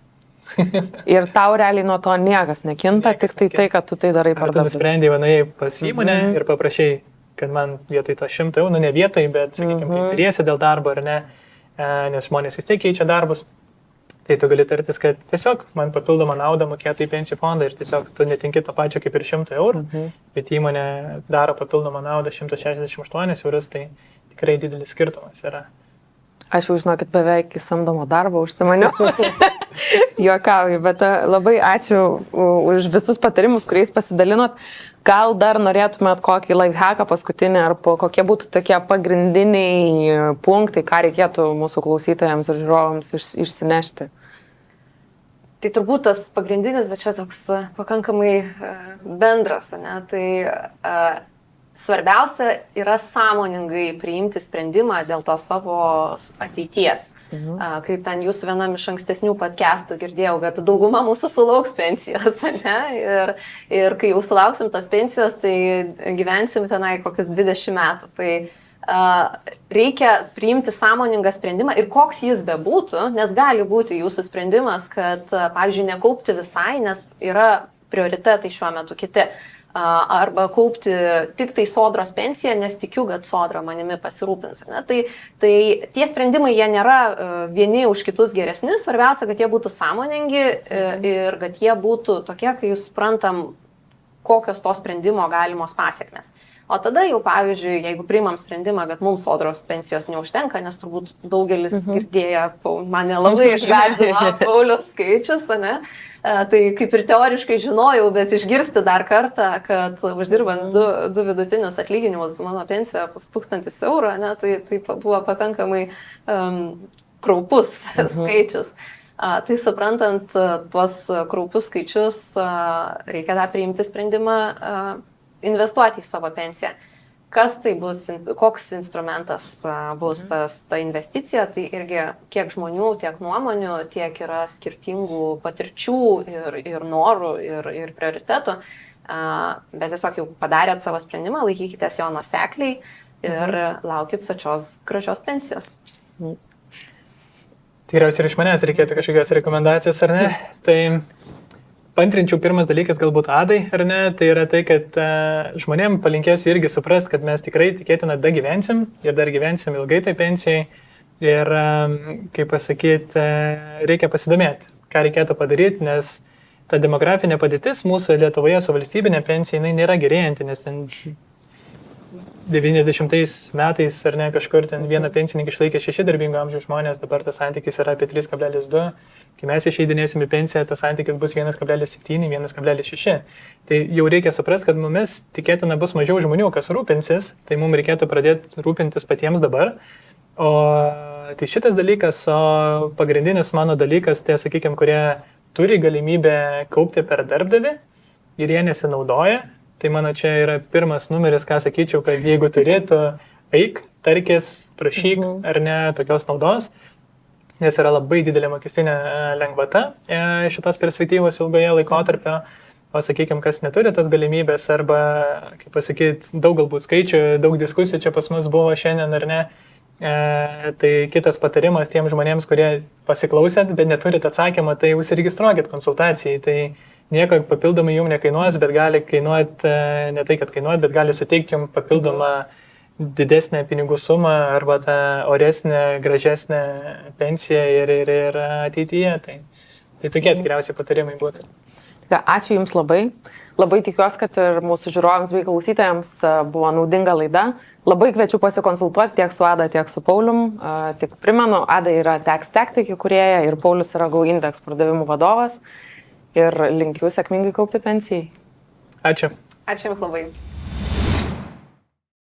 Ir tau realiai nuo to niekas nekinta, tik tai, kad tu tai darai per darbdavį. Tu nusprendai vienai pas įmonę ir paprašai, kad man vietoj to 100 eurų, ne vietoj, bet, sakykime, kaip riesi dėl darbo ar ne, nes žmonės vis tiek keičia darbus. Tai tu gali tartis, kad tiesiog man papildomą naudą mokėtų į pensijų fondą ir tiesiog tu netinki to pačio kaip ir 100 eurų, bet įmonė daro papildomą naudą 168 eurus, tai tikrai didelis skirtumas yra. Aš jau žinokit beveik į samdomo darbo užsimaniau. Juokauju, bet labai ačiū už visus patarimus, kuriais pasidalinot. Gal dar norėtumėt kokį lifehacką paskutinį, ar kokie būtų tokie pagrindiniai punktai, ką reikėtų mūsų klausytojams ir žiūrovams išsinešti? Tai turbūt tas pagrindinis, bet čia toks pakankamai bendras, ne? Tai svarbiausia yra sąmoningai priimti sprendimą dėl to savo ateities. Kaip ten jūs vienam iš ankstesnių podcastų girdėjau, kad dauguma mūsų sulauks pensijos, ne? Ir kai jau sulauksim tos pensijos, tai gyvensim tenai kokius 20 metų. Tai reikia priimti sąmoningą sprendimą ir koks jis bebūtų, nes gali būti jūsų sprendimas, kad, pavyzdžiui, nekaupti visai, nes yra prioritetai šiuo metu kiti. Arba kaupti tik tai sodros pensiją, nes tikiu, kad sodra manimi pasirūpins. Ne? Tai tie sprendimai, jie nėra vieni už kitus geresni, svarbiausia, kad jie būtų sąmoningi ir kad jie būtų tokie, kai jūs suprantam, kokios to sprendimo galimos pasiekmes. O tada jau, pavyzdžiui, jeigu priimam sprendimą, kad mums sodros pensijos neužtenka, nes turbūt daugelis girdėję, mane labai išgąsdino Pauliaus skaičius, ne? Tai kaip ir teoriškai žinojau, bet išgirsti dar kartą, kad uždirbant du vidutinius atlyginimus, mano pensija bus 1000 eurų, ne? Tai buvo pakankamai kraupus skaičius. Tai suprantant tuos kraupus skaičius, reikia dar priimti sprendimą investuoti į savo pensiją. Kas tai bus, koks instrumentas bus ta investicija, tai irgi kiek žmonių, tiek nuomonių, tiek yra skirtingų patirčių ir norų ir prioritetų. Bet tiesiog jau padarėt savo sprendimą, laikykitės jo nuosekliai ir laukit pačios gražios pensijos. Tikriausiai ir iš manęs reikėtų kažkokios rekomendacijos, ar ne? Tai pantrinčiau pirmas dalykas galbūt Adai, ar ne? Tai yra tai, kad žmonėm palinkėsiu irgi suprast, kad mes tikrai tikėtina dar gyvensim ir dar gyvensim ilgai tai pensijai. Ir, kaip pasakyti, reikia pasidomėti, ką reikėtų padaryti, nes ta demografinė padėtis mūsų Lietuvoje su valstybinė pensija, jinai nėra gerėjanti, nes ten 90 metais ar ne kažkur ten vieną pensininką išlaikė 6 darbingo amžiaus žmonės, dabar tas santykis yra apie 3,2. Kai mes išeidinėsim į pensiją, tas santykis bus 1,7, 1,6. Tai jau reikia suprasti, kad mumis tikėtina bus mažiau žmonių, kas rūpinsis, tai mums reikėtų pradėti rūpintis patiems dabar. O tai šitas dalykas, o pagrindinis mano dalykas, tai sakykime, kurie turi galimybę kaupti per darbdavį ir jie nesinaudoja, tai mano čia yra pirmas numeris, ką sakyčiau, kad jeigu turi, tu eik, tarkis, prašyk ar ne tokios naudos, nes yra labai didelė mokestinė lengvata šitos perspektyvos ilgoje laikotarpio. O sakykime, kas neturi tas galimybės arba, kaip pasakyti, daug galbūt skaičių, daug diskusijų čia pas mus buvo šiandien ar ne, tai kitas patarimas tiem žmonėms, kurie pasiklausėt, bet neturit atsakymą, tai užsiregistruokit konsultacijai. Tai nieko papildomai jums nekainuos, bet gali kainuoti, ne tai, kad kainuoti, bet gali suteikti jums papildomą didesnę pinigų sumą arba tą oresnę, gražesnę pensiją ir ateityje. Tai tokie tikriausiai patarimai būtų. Ačiū Jums labai. Labai tikiuosi, kad ir mūsų žiūrovams bei klausytojams buvo naudinga laida. Labai kviečiu pasikonsultuoti tiek su Ada, tiek su Paulium. Tik primenu, Ada yra Tax Tactic įkūrėja ir Paulius yra GoIndex pardavimų vadovas. Ir linkiu sėkmingai kaupti pensijai. Ačiū. Ačiū Jums labai.